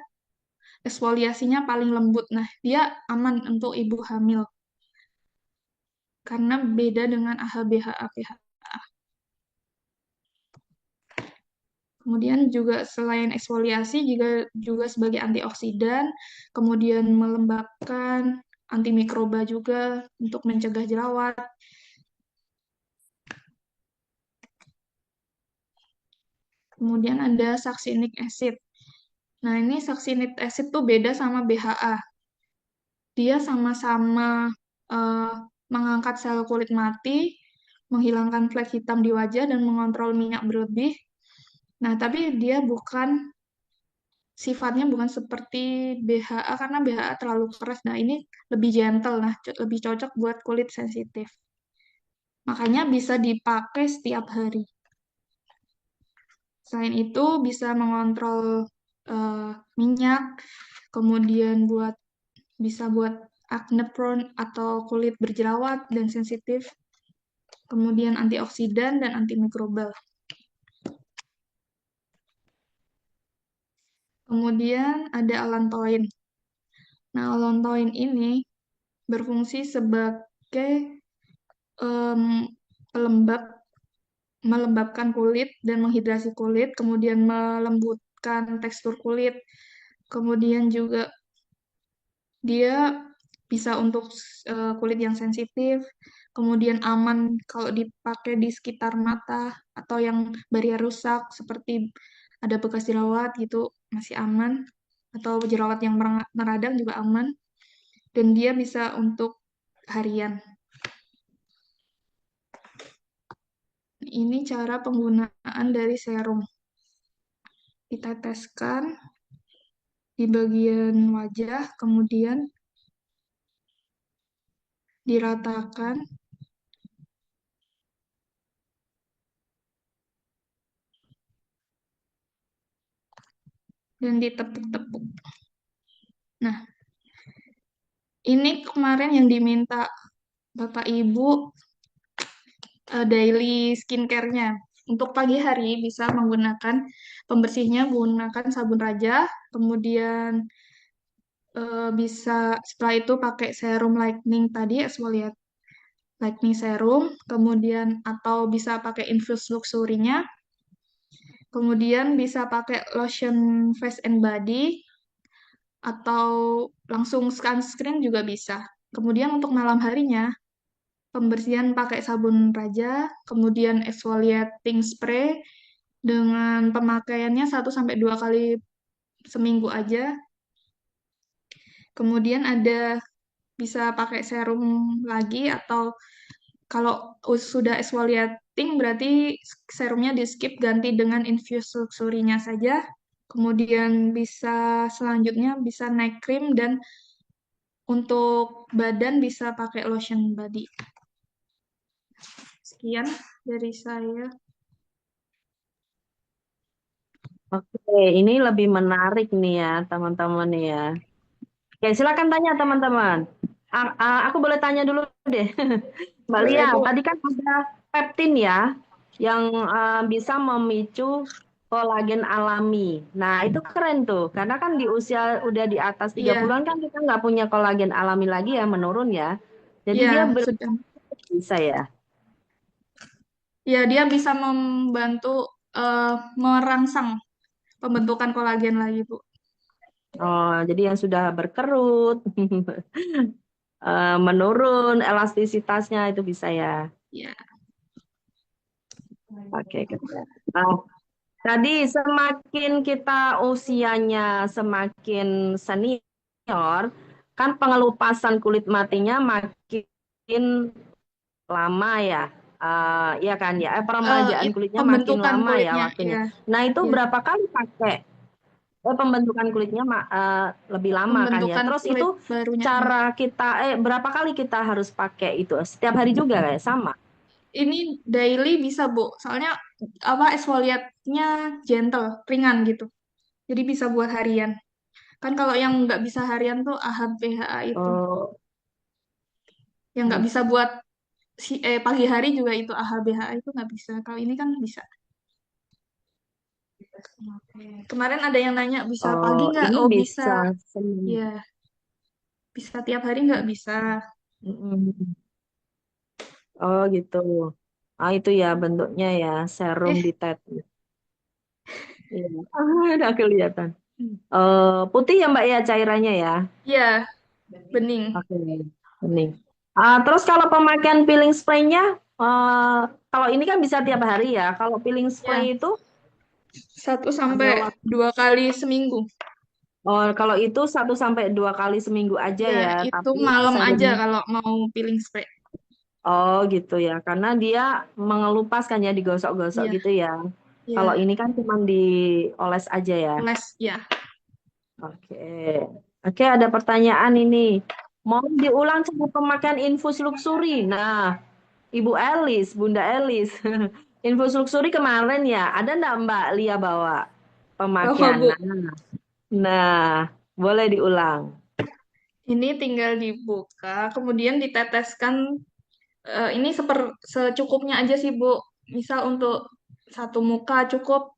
eksfoliasinya paling lembut. Nah, dia aman untuk ibu hamil karena beda dengan AHA, BHA, PHA. Kemudian juga selain eksfoliasi juga sebagai antioksidan, kemudian melembabkan, antimikroba juga untuk mencegah jerawat. Kemudian ada succinic acid. Nah, ini succinic acid tuh beda sama BHA. Dia sama-sama eh, mengangkat sel kulit mati, menghilangkan flek hitam di wajah, dan mengontrol minyak berlebih. Nah, tapi dia sifatnya bukan seperti BHA karena BHA terlalu keras. Nah, ini lebih gentle, nah lebih cocok buat kulit sensitif. Makanya bisa dipakai setiap hari. Selain itu bisa mengontrol eh, minyak, kemudian bisa buat acne prone atau kulit berjerawat dan sensitif, kemudian antioksidan dan antimikrobal. Kemudian ada allantoin. Nah, allantoin ini berfungsi sebagai em, pelembab, melembabkan kulit dan menghidrasi kulit, kemudian melembutkan tekstur kulit, kemudian juga dia bisa untuk kulit yang sensitif, kemudian aman kalau dipakai di sekitar mata atau yang barrier rusak seperti ada bekas jerawat gitu masih aman, atau jerawat yang meradang juga aman, dan dia bisa untuk harian. Ini cara penggunaan dari serum. Diteteskan di bagian wajah, kemudian diratakan dan ditepuk-tepuk. Nah, ini kemarin yang diminta Bapak Ibu daily skincare-nya. Untuk pagi hari bisa menggunakan pembersihnya menggunakan sabun raja, kemudian bisa setelah itu pakai serum lightening tadi, exfoliate lightening serum, kemudian atau bisa pakai infused luxury-nya, kemudian bisa pakai lotion face and body, atau langsung sunscreen juga bisa. Kemudian untuk malam harinya, pembersihan pakai sabun raja, kemudian exfoliating spray dengan pemakaiannya 1 sampai 2 kali seminggu aja. Kemudian bisa pakai serum lagi, atau kalau sudah exfoliating berarti serumnya di skip ganti dengan infused luxury-nya saja. Kemudian selanjutnya bisa night cream, dan untuk badan bisa pakai lotion body. Sekian dari saya. Oke, ini lebih menarik nih ya, teman-teman nih ya. Oke, silakan tanya teman-teman. Aku boleh tanya dulu deh. Mbak Lia, Boleh, Bu. tadi kan ada peptin ya, yang bisa memicu kolagen alami. Nah, itu keren tuh, karena kan di usia udah di atas tiga Iya, puluhan kan kita nggak punya kolagen alami lagi ya, menurun ya. Jadi dia iya, sudah. bisa ya. Ya, dia bisa membantu eh, merangsang pembentukan kolagen lagi, Bu. Oh, jadi yang sudah berkerut, menurun elastisitasnya itu bisa ya. Ya. Oke, keren. Ah, tadi semakin kita usianya semakin senior, kan pengelupasan kulit matinya makin lama ya. Iya kan ya, peremajaan Itu kulitnya makin pembentukan lama ya kulitnya, waktunya. ya, Nah, itu ya. berapa kali pakai? Pembentukan kulitnya lebih lama kan ya. Pembentukan Terus itu kulit barunya. cara kita, berapa kali kita harus pakai itu? Setiap hari juga kayak sama. Ini daily bisa, Bu. Soalnya apa exfoliate-nya gentle, ringan gitu. Jadi bisa buat harian. Kan kalau yang nggak bisa harian tuh AHA-BHA itu. Oh, Yang nggak bisa buat pagi hari juga itu AHA-BHA itu nggak bisa. Kalau ini kan bisa. Kemarin ada yang nanya bisa pagi oh, nggak? ini Oh bisa. bisa Senin. Ya, bisa tiap hari nggak bisa. Mm-mm. Oh gitu. Ah itu ya bentuknya ya serum Eh, di tetes. Iya. Udah kelihatan. Putih ya Mbak ya cairannya ya. ya, bening. Oke, bening. Terus kalau pemakaian peeling spray-nya, kalau ini kan bisa tiap hari ya. Kalau peeling Ya, spray itu 1 sampai ada 2 kali seminggu. kalau itu 1 sampai 2 kali seminggu aja Ya, ya. itu Tapi malam aja serumnya, kalau mau peeling spray. oh gitu ya. Karena dia mengelupas kan ya, digosok-gosok Iya, gitu ya. Kalau iya. ini kan cuma dioles aja ya. Les, ya. Oke, oke ada pertanyaan ini. Mau diulang cara pemakaian infus luxury? Nah, Ibu Elis, Bunda Elis. Infus luxury kemarin ya, ada enggak Mbak Lia bawa Bawa, pemakaian? Bu. Nah, boleh diulang. Ini tinggal dibuka, kemudian diteteskan. Ini secukupnya aja sih, Bu. Misal untuk satu muka cukup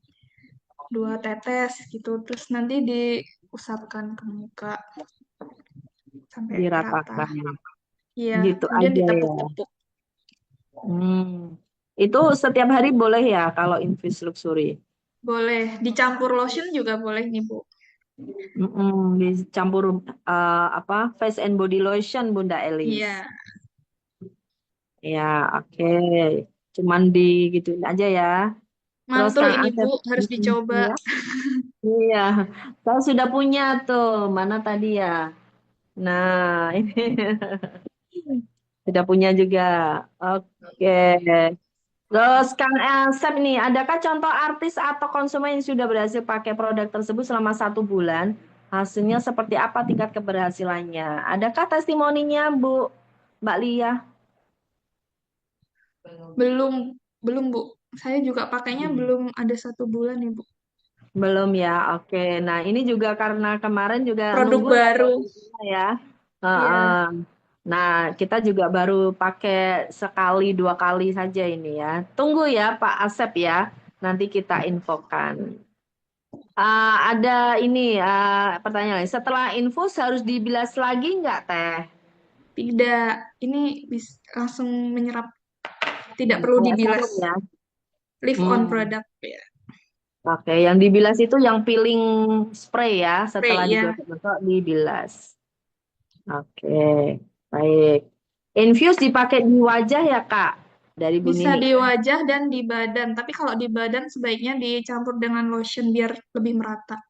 2 tetes gitu. Terus nanti diusapkan ke muka sampai rata. Diratakan. Iya, Gitu kemudian aja ya. ditepuk-tepuk. Hmm. Itu setiap hari boleh ya kalau infus luxury? Boleh dicampur lotion juga boleh nih, Bu. Dicampur apa face and body lotion Bunda Elis. Iya, Ya, oke. Cuman di gituin aja ya. Terus mantul Kang ini, Asep, Bu. Harus dicoba. ya, iya, saya sudah punya tuh. Mana tadi ya? Nah, ini sudah punya juga. Oke. Terus Kang Asep nih, adakah contoh artis atau konsumen yang sudah berhasil pakai produk tersebut selama 1 bulan? Hasilnya seperti apa tingkat keberhasilannya? Adakah testimoninya, Bu? Mbak Lia? Belum, belum, Bu. Saya juga pakainya belum ada 1 bulan ya, Bu. Belum ya, oke. Nah, ini juga karena kemarin juga Produk nunggu ya baru. produksinya ya. Heeh. Iya, Nah, kita juga baru pakai sekali 2 kali saja ini ya. Tunggu ya Pak Asep ya, nanti kita infokan. Ada ini pertanyaan lain. Setelah infus harus dibilas lagi nggak Teh? tidak. Ini langsung menyerap. Tidak perlu Kayak dibilas. serum ya. Leave on Hmm. product ya. Oke, yang dibilas itu yang peeling spray ya. Spray Setelah ya. digosok-gosok dibilas. Oke, baik. Infuse dipakai di wajah ya, Kak? Dari Bu Bisa Nini. di wajah dan di badan. Tapi kalau di badan sebaiknya dicampur dengan lotion biar lebih merata.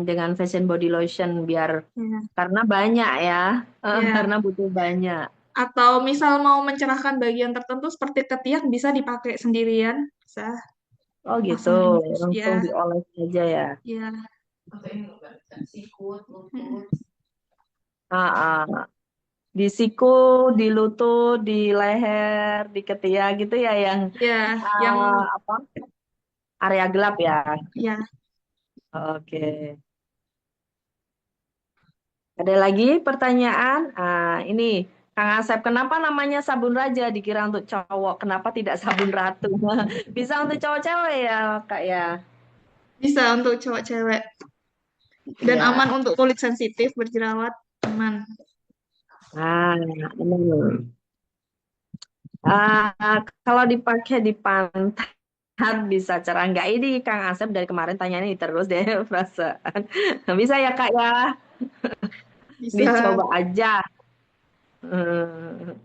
Dengan fashion body lotion biar Ya. karena banyak ya, Ya. karena butuh banyak. Atau misal mau mencerahkan bagian tertentu seperti ketiak bisa dipakai sendirian. Bisa Oh gitu, langsung infus. langsung Ya. dioles aja ya. Ya. Ah, ah. Di siku, di lutut, di leher, di ketiak gitu ya yang Ya. Yang apa? Area gelap ya. ya Oke. Ada lagi pertanyaan? Ini Kang Asep, kenapa namanya sabun raja dikira untuk cowok? Kenapa tidak sabun ratu? Bisa untuk cowok cewek ya, Kak ya? bisa untuk cowok cewek dan Ya. aman untuk kulit sensitif berjerawat aman. Nah, ini. Kalau dipakai di pantat bisa cerah nggak? Ini Kang Asep dari kemarin tanya ini terus deh perasaan. Bisa ya Kak ya? Bisa. Dicoba aja. Hmm.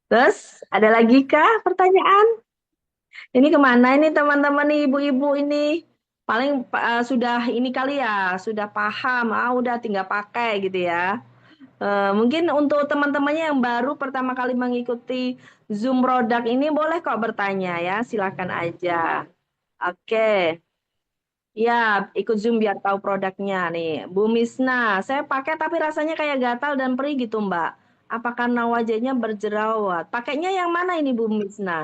Terus ada lagi kah pertanyaan? Ini kemana ini teman-teman nih, ibu-ibu ini? Paling sudah ini kali ya, sudah paham, udah tinggal pakai gitu ya. Mungkin untuk teman-temannya yang baru pertama kali mengikuti Zoom produk ini boleh kok bertanya ya, silakan aja. Oke, ya ikut Zoom biar tahu produknya nih. Bu Misna, saya pakai tapi rasanya kayak gatal dan perih gitu Mbak. Apa karena wajahnya berjerawat? Pakainya yang mana ini Bu Misna?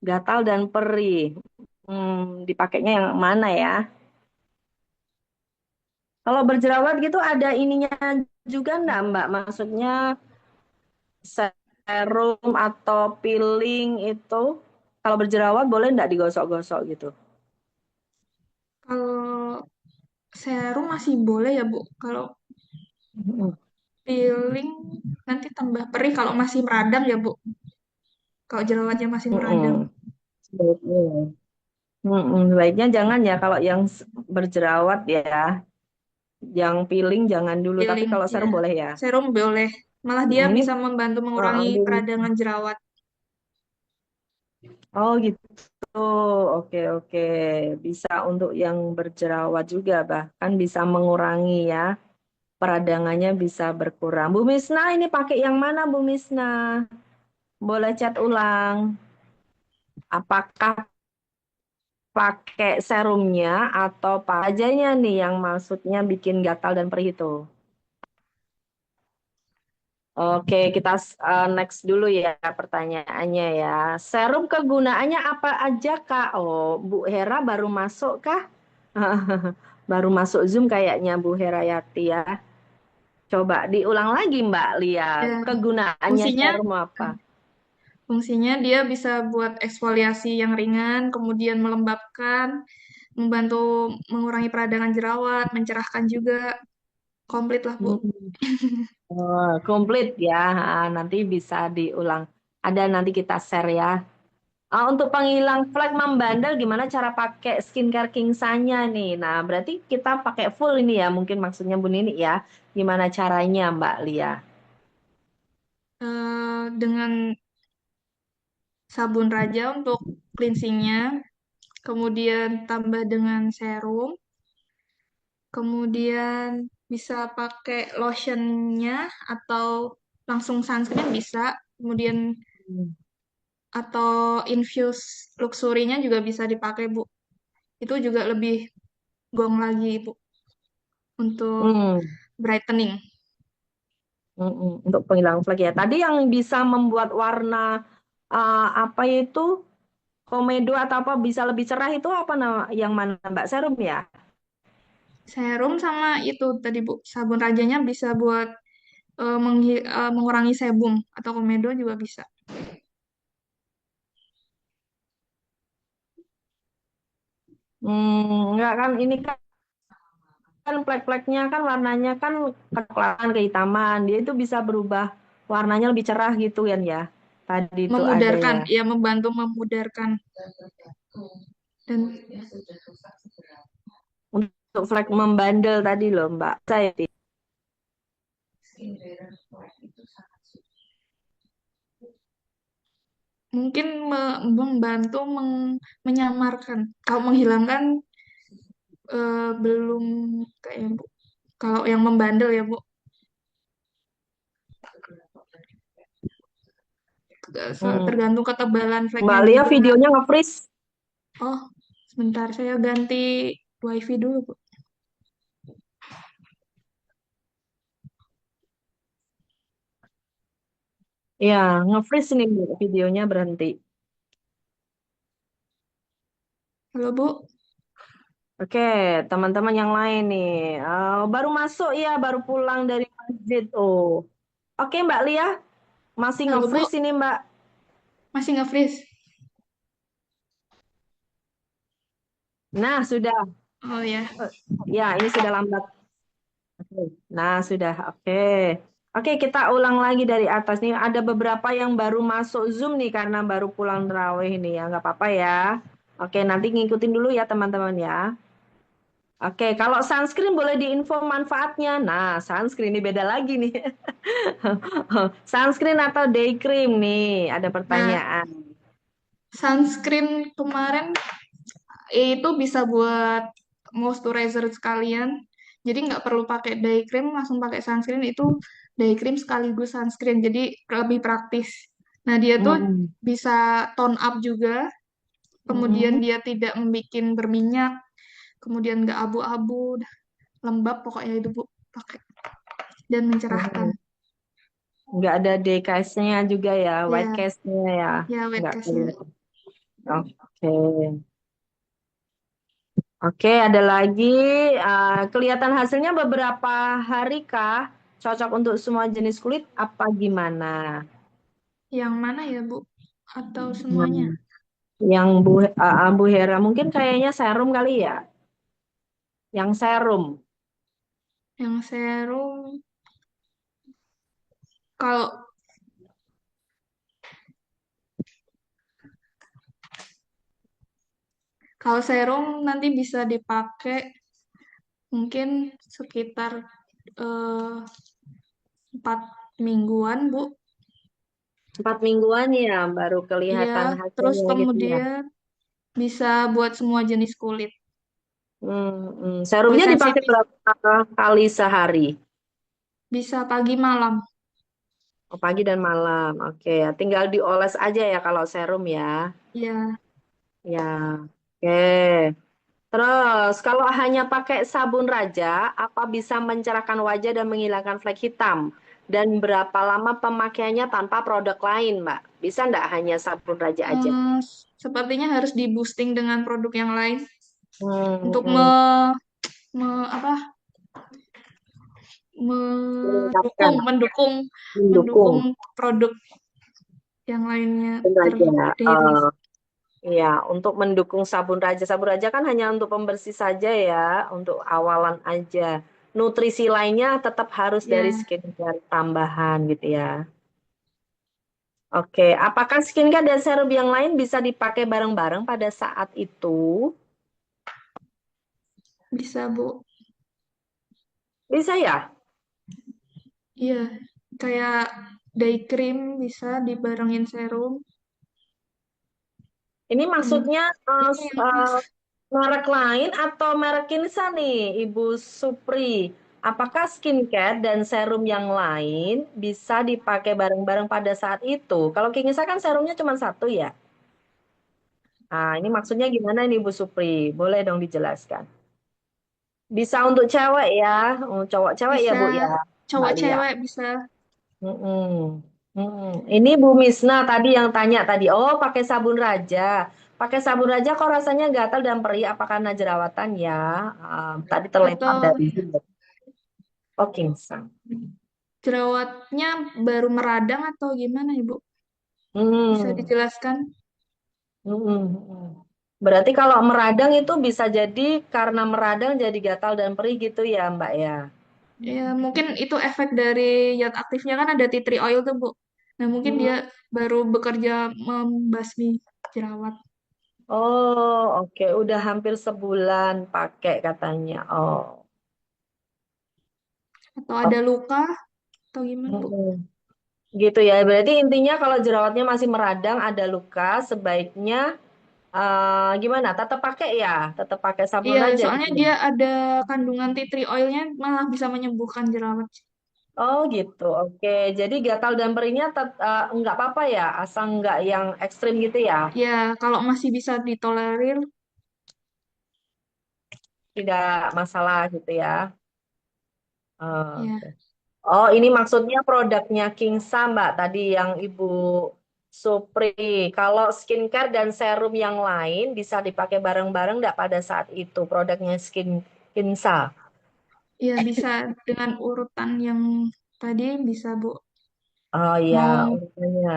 Gatal dan perih. Dipakainya yang mana ya? Kalau berjerawat gitu ada ininya juga enggak Mbak? Maksudnya serum atau peeling itu kalau berjerawat boleh enggak digosok-gosok gitu? Kalau serum masih boleh ya, Bu. Kalau Mm-mm. peeling nanti tambah perih kalau masih meradang ya, Bu. Kalau jerawatnya masih meradang. Mm-mm. Baiknya jangan ya kalau yang berjerawat ya, yang peeling jangan dulu. Tapi Peeling, kalau ya. serum boleh ya. Serum boleh. Malah dia Ini bisa membantu mengurangi peradangan jerawat. oh gitu. Oke oke. Bisa untuk yang berjerawat juga bahkan bisa mengurangi ya. Peradangannya bisa berkurang. Bu Misna ini pakai yang mana Bu Misna? Boleh chat ulang. Apakah pakai serumnya atau apa ajanya nih yang maksudnya bikin gatal dan perih itu? Oke, kita next dulu ya pertanyaannya ya. Serum kegunaannya apa aja, Kak? Oh, Bu Hera baru masuk kah? Baru masuk Zoom kayaknya Bu Herayati ya. Coba diulang lagi Mbak Lia. Ya, Kegunaannya fungsinya serum apa? fungsinya dia bisa buat eksfoliasi yang ringan, kemudian melembabkan, membantu mengurangi peradangan jerawat, mencerahkan juga. Komplit lah, Bu. Hmm. Oh, komplit ya. Nanti bisa diulang. Ada nanti kita share ya. Untuk penghilang flek membandel gimana cara pakai skincare Kingsanya nih? Nah, berarti kita pakai full ini ya, mungkin maksudnya Bu Nini ya. Gimana caranya Mbak Lia? Dengan sabun raja untuk cleansingnya, kemudian tambah dengan serum, kemudian bisa pakai lotionnya atau langsung sunscreen bisa, kemudian Hmm. atau infuse luxurinya juga bisa dipakai, Bu. Itu juga lebih gong lagi, Bu, untuk Hmm, brightening. untuk penghilang flek ya. Tadi yang bisa membuat warna apa itu komedo atau apa bisa lebih cerah itu apa nama yang mana Mbak serum ya? Serum sama itu tadi, Bu, sabun rajanya bisa buat mengurangi sebum atau komedo juga bisa. Enggak kan ini kan plek-pleknya kan warnanya kan kecoklatan kehitaman. Dia itu bisa berubah warnanya lebih cerah gitu kan ya. Tadi itu ada Memudarkan, ya. ya membantu memudarkan. Dan Untuk flek membandel tadi loh Mbak. Saya mungkin membantu menyamarkan. Kalau menghilangkan belum kayak Bu. Kalau yang membandel ya Bu, hmm. tergantung ketebalan fleknya Mbak Lia juga. videonya nge-freeze. Oh, sebentar saya ganti WiFi dulu Bu. Ya, nge-freeze nih Bu, videonya berhenti. Halo Bu, Oke, teman-teman yang lain nih. Baru masuk ya, baru pulang dari masjid. Oh, oke Mbak Lia, masih halo Bu, nge-freeze ini Mbak. masih nge-freeze? Nah, sudah. Oh ya, Eh, Ya, ini sudah lambat. Oke. Nah, sudah. Oke. Oke, kita ulang lagi dari atas nih. Ada beberapa yang baru masuk Zoom nih karena baru pulang terawih nih ya. Nggak apa-apa ya. Oke, nanti ngikutin dulu ya teman-teman ya. Oke, kalau sunscreen boleh diinfo manfaatnya. Nah, sunscreen ini beda lagi nih. Sunscreen atau day cream nih, ada Nah, pertanyaan. sunscreen kemarin itu bisa buat moisturizer sekalian. Jadi nggak perlu pakai day cream, langsung pakai sunscreen itu day cream sekaligus sunscreen. Jadi lebih praktis. Nah, dia tuh Mm-mm. bisa tone up juga, kemudian Mm-mm. dia tidak membuat berminyak, kemudian nggak abu-abu, lembab pokoknya itu Bu, pakai dan mencerahkan. Mm-mm. Nggak ada day case-nya juga ya, white Ya, case-nya ya. ya wet Nggak case-nya. kelihatan. Oke. Oke, ada lagi. Kelihatan hasilnya beberapa hari kah? Cocok untuk semua jenis kulit apa gimana? Yang mana ya Bu? Atau semuanya? Hmm. Yang Bu Hera mungkin kayaknya serum kali ya? Yang serum. Yang serum, kalau kalau serum nanti bisa dipakai mungkin sekitar eh, 4 mingguan, Bu. 4 mingguan ya, baru Iya, kelihatan terus hasilnya gitu ya. kemudian bisa buat semua jenis kulit. Buat Serumnya dipakai sensitif berapa kali sehari? bisa pagi malam. Oh, pagi dan malam. Oke, tinggal dioles aja ya kalau serum ya. Iya, Ya, oke. Terus, kalau hanya pakai sabun Raja, apa bisa mencerahkan wajah dan menghilangkan flek hitam? Dan berapa lama pemakaiannya tanpa produk lain, Mbak? Bisa nggak hanya sabun Raja aja? eh, sepertinya harus di boosting dengan produk yang lain Hmm, untuk hmm. apa Meningkatkan, mendukung mendukung mendukung produk yang lainnya sabun Raja. terderis. Iya, untuk mendukung sabun Raja. Sabun Raja kan hanya untuk pembersih saja ya, untuk awalan aja. Nutrisi lainnya tetap harus dari Ya, skincare tambahan gitu ya. Oke, apakah skincare dan serum yang lain bisa dipakai bareng-bareng pada saat itu? bisa Bu. Bisa ya? Iya, kayak day cream bisa dibarengin serum. Ini Kemudian maksudnya yang pas. merek lain atau merek Kinsa nih, Ibu Supri? Apakah skincare dan serum yang lain bisa dipakai bareng-bareng pada saat itu? Kalau Kinsa kan serumnya cuma satu ya. Nah, ini maksudnya gimana nih Bu Supri? Boleh dong dijelaskan. Bisa untuk cewek ya, cowok cewek ya Bisa Bu ya, Mbak cowok Lia. cewek bisa. Mm-mm. Ini Bu Misna tadi yang tanya tadi, oh pakai sabun Raja. Pakai sabun Raja kok rasanya gatal dan perih, apa karena jerawatan ya? Tadi terlempar Atau dari sini. Oke, Sang. jerawatnya baru meradang atau gimana Ibu? Bisa Hmm. dijelaskan? Hmm. Berarti kalau meradang itu bisa jadi karena meradang jadi gatal dan perih gitu ya, Mbak ya? Ya, mungkin itu efek dari zat aktifnya kan ada tea tree oil tuh, Bu. Nah, mungkin Hmm. dia baru bekerja membasmi jerawat. Oh, oke. Udah hampir sebulan pakai katanya. Oh. Atau ada luka atau gimana, Bu? Mm-mm. Gitu ya. Berarti intinya kalau jerawatnya masih meradang, ada luka, sebaiknya gimana? Tetap pakai ya, tetap pakai sabun Iya, aja soalnya gitu ya. dia ada kandungan tea tree oilnya malah bisa menyembuhkan jerawat. Oh gitu. Oke. Jadi gatal dan perihnya nggak apa-apa ya, asal nggak yang ekstrim gitu ya. Ya, kalau masih bisa ditolerir, Tidak masalah gitu ya. ya. Oke. Oh, ini maksudnya produknya Kingsa, Mbak. Tadi yang Ibu Supri. Kalau skincare dan serum yang lain bisa dipakai bareng-bareng nggak pada saat itu produknya Kinsa? Ya, bisa dengan urutan yang tadi bisa, Bu. Oh iya, Mau urutannya.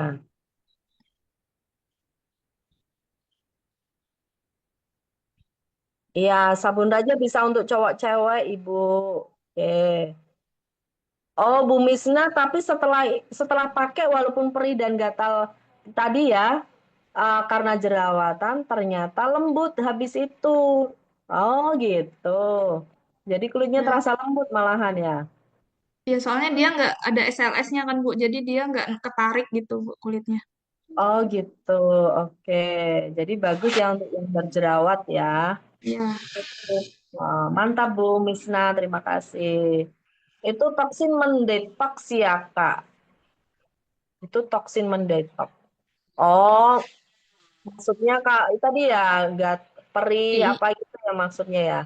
Iya, sabun Raja bisa untuk cowok cewek, Ibu. Oke. Oh, Bu Misna, tapi setelah setelah pakai walaupun perih dan gatal tadi ya, karena jerawatan ternyata lembut habis itu. Oh gitu. Jadi kulitnya Ya, terasa lembut malahan ya. ya soalnya dia nggak ada SLS-nya kan Bu, jadi dia nggak ketarik gitu Bu kulitnya. Oh gitu. Oke. Jadi bagus ya untuk yang berjerawat ya. Iya, Wah, mantap Bu Misna, terima kasih. Itu toksin mendetoks ya Kak. Itu toksin mendetoks. Oh, maksudnya Kak, itu tadi ya nggak perih I- apa gitu ya maksudnya ya.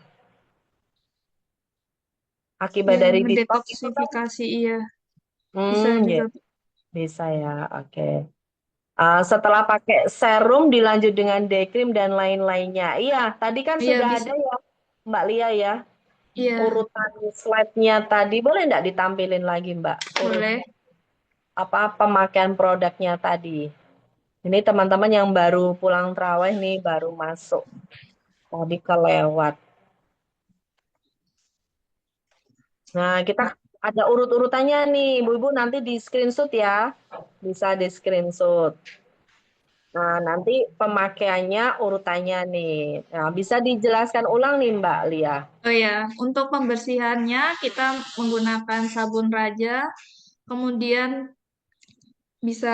Akibat ya dari detox itu kan. ngedetoksifikasi iya bisa juga. Gitu. Bisa ya. Oke. Setelah pakai serum dilanjut dengan day cream dan lain-lainnya. Iya, tadi kan Iya sudah bisa, ada ya Mbak Lia ya. iya Urutan slide-nya tadi boleh nggak ditampilin lagi Mbak? boleh. Urutan apa pemakaian produknya tadi. Ini teman-teman yang baru pulang traweh nih, baru masuk. Tadi kelewat. Nah, kita ada urut-urutannya nih, Ibu-ibu nanti di screenshot ya. Bisa di screenshot. Nah, nanti pemakaiannya urutannya nih. Nah, bisa dijelaskan ulang nih Mbak Lia. Oh ya, untuk pembersihannya kita menggunakan sabun Raja, kemudian bisa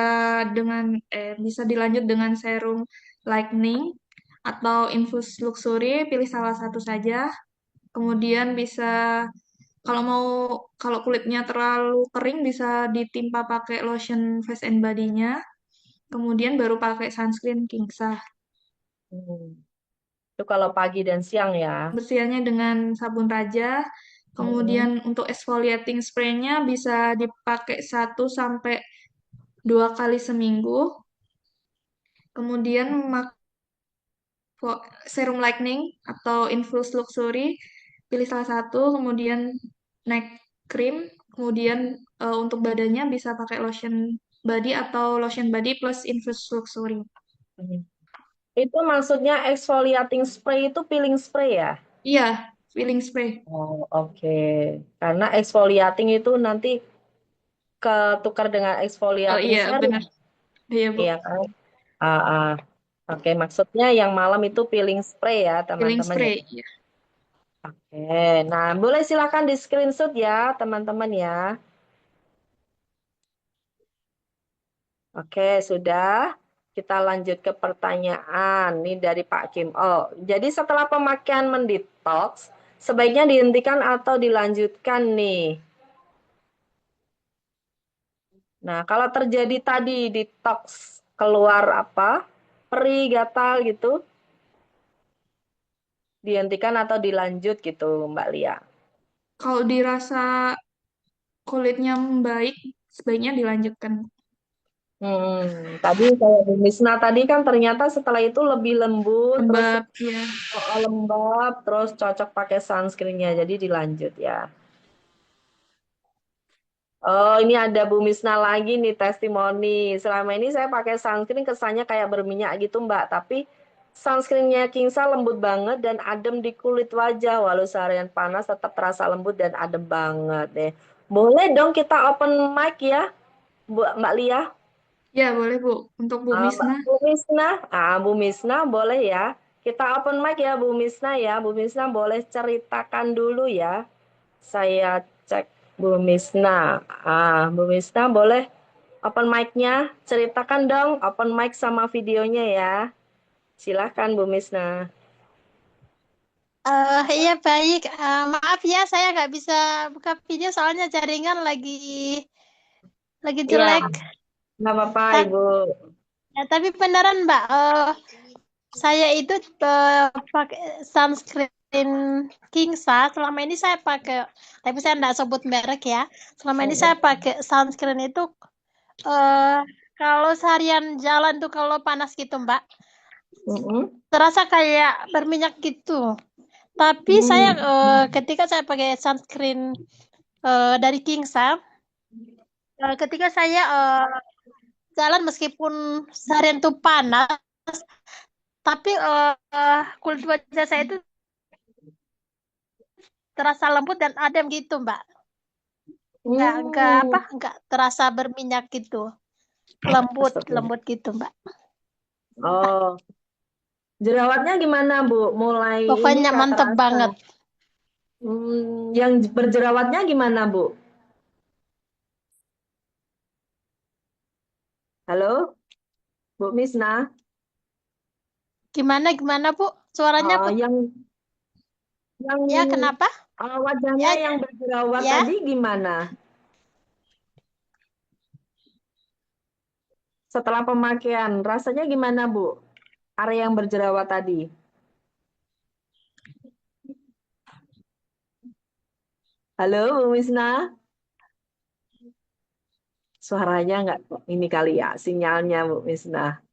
bisa dilanjut dengan serum lightening atau infus luxury, pilih salah satu saja. Kemudian bisa kalau mau kalau kulitnya terlalu kering bisa ditimpa pakai lotion face and body-nya. Kemudian baru pakai sunscreen Kingsa. Hmm. Itu kalau pagi dan siang ya. Bersihannya dengan sabun Raja. Hmm. Kemudian untuk exfoliating spray-nya bisa dipakai 1 sampai 2 kali seminggu. Kemudian serum lightening atau infus luxury, pilih salah satu. Kemudian neck cream. Kemudian untuk badannya bisa pakai lotion body atau lotion body plus infus luxury. Hmm. Itu maksudnya exfoliating spray itu peeling spray ya? Iya, peeling spray. Oh, oke. Karena exfoliating itu nanti ketukar dengan Oh exfoliating iya, serum. benar. Iya, Bu. Iya kan? Ah, ah. Oke, maksudnya yang malam itu peeling spray ya, Peeling teman-teman ya. spray. Iya. Oke, nah boleh silakan di screenshot ya, teman-teman ya. Oke, sudah. Kita lanjut ke pertanyaan. Ini dari Pak Kim. Oh, jadi setelah pemakaian mendetox, sebaiknya dihentikan atau dilanjutkan nih. Nah, kalau terjadi tadi detox keluar apa? Perih, gatal gitu, dihentikan atau dilanjut gitu, Mbak Lia. Kalau dirasa kulitnya membaik, sebaiknya dilanjutkan. Tadi kayak Bu Misna tadi kan ternyata setelah itu lebih lembut, terus Lembab, ya. lembab, terus cocok pakai sunscreennya, jadi dilanjut ya. Oh, ini ada Bu Misna lagi nih testimoni. Selama ini saya pakai sunscreen kesannya kayak berminyak gitu, Mbak. Tapi sunscreennya Kingsa lembut banget dan adem di kulit wajah. Walau seharian panas tetap terasa lembut dan adem banget deh. Boleh dong kita open mic ya, Mbak Lia? Ya, boleh, Bu. Untuk Bu Mbak Misna. Bu Misna, Bu Misna boleh ya. Kita open mic ya Bu Misna ya. Bu Misna boleh ceritakan dulu ya. Saya cek Bu Misna. Bu Misna boleh open mic-nya. Ceritakan dong open mic sama videonya ya. Silahkan Bu Misna. Iya baik. Maaf ya, saya nggak bisa buka video soalnya jaringan lagi Iya, jelek. nggak apa-apa Ta- Ibu. tapi beneran Mbak, saya itu pakai sunscreen Kingsa. Selama ini saya pakai, tapi saya nggak sebut merek ya. Selama ini saya pakai sunscreen itu eh kalau seharian jalan tuh kalau panas gitu Mbak, Mm-mm. terasa kayak berminyak gitu. Tapi saya Hmm. ketika saya pakai sunscreen dari Kingsa, ketika saya jalan meskipun seharian itu panas, tapi kulit wajah saya itu terasa lembut dan adem gitu, Mbak. Nggak Hmm. apa, nggak terasa berminyak gitu, lembut, Astagfirullah. lembut gitu, Mbak. Oh. Jerawatnya gimana, Bu? Mulai ini Pokoknya kah mantep terasa? banget. Yang berjerawatnya gimana, Bu? Halo, Bu Misna? Gimana gimana Bu? Suaranya Oh, kok yang ya kenapa? wajahnya Ya yang berjerawat ya. tadi gimana? Setelah pemakaian, rasanya gimana, Bu? Area yang berjerawat tadi. Halo, Bu Misna? Suaranya nggak ini kali ya, sinyalnya, Bu Misna.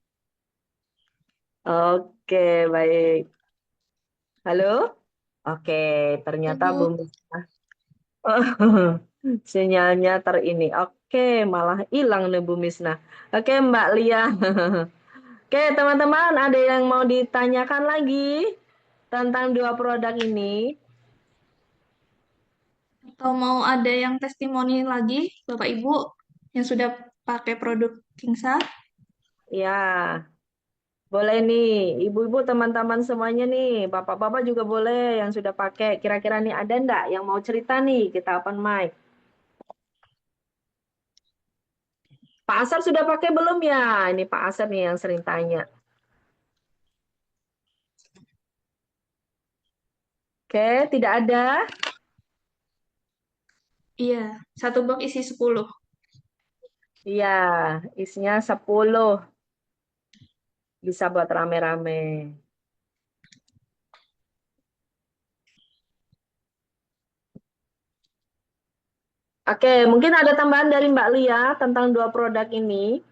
Oke, baik. Halo? Oke, ternyata Bu Ibu. Misna. Sinyalnya terini. Oke, malah hilang nih Bu Misna. Oke, Mbak Lia. Oke, teman-teman, ada yang mau ditanyakan lagi tentang dua produk ini? Atau mau ada yang testimoni lagi, Bapak Ibu, yang sudah pakai produk Kingsa? Ya, boleh nih. Ibu-ibu, teman-teman semuanya nih. Bapak-bapak juga boleh yang sudah pakai. Kira-kira nih ada ndak yang mau cerita nih? Kita open mic. Pak Asar sudah pakai belum ya? Ini Pak Asar nih yang sering tanya. Oke, tidak ada. Iya, satu box isi 10. Iya, isinya 10. Bisa buat rame-rame. Oke, mungkin ada tambahan dari Mbak Lia tentang dua produk ini.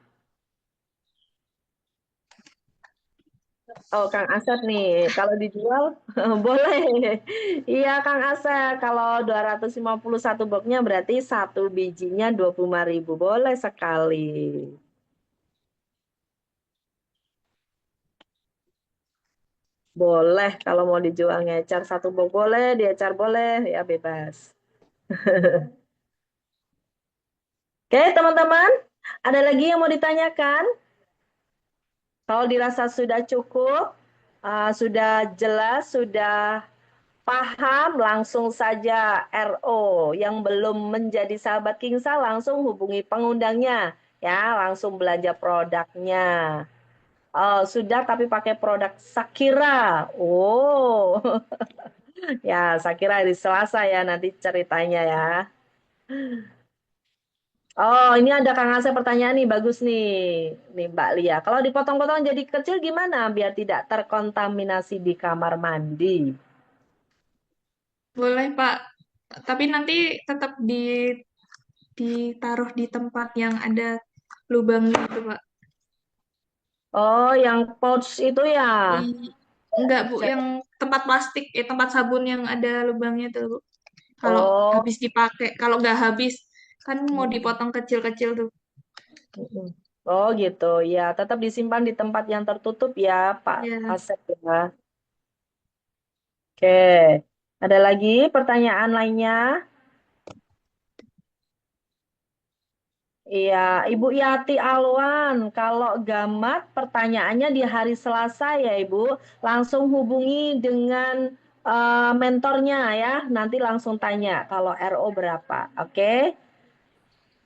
Oh, Kang Asep nih, kalau dijual boleh. Iya, Kang Asep, kalau 251 boxnya berarti satu bijinya 25.000. Boleh sekali. Boleh kalau mau dijual ngecar satu box boleh, diecar boleh, ya bebas. Oke, teman-teman, ada lagi yang mau ditanyakan? Kalau dirasa sudah cukup, sudah jelas, sudah paham, langsung saja RO. Yang belum menjadi sahabat Kingsa langsung hubungi pengundangnya. Ya, langsung belanja produknya. Oh, sudah tapi pakai produk Sakira. Oh, ya Sakira hari Selasa ya nanti ceritanya ya. Oh, ini ada Kang Asep pertanyaan nih, bagus nih. Nih Mbak Lia, kalau dipotong-potong jadi kecil gimana biar tidak terkontaminasi di kamar mandi? Boleh, Pak. Tapi nanti tetap ditaruh di tempat yang ada lubangnya itu, Pak. Oh, yang pouch itu ya? Enggak, Bu, yang tempat plastik, tempat sabun yang ada lubangnya tuh, Bu. Kalau Oh, habis dipakai, kalau nggak habis, kan mau dipotong kecil-kecil tuh. oh gitu. Ya, tetap disimpan di tempat yang tertutup ya, Pak Ya, Asep ya. Oke. Ada lagi pertanyaan lainnya? Iya, Ibu Yati Alwan, kalau gamat pertanyaannya di hari Selasa ya Ibu, langsung hubungi dengan mentornya ya, nanti langsung tanya kalau RO berapa, oke?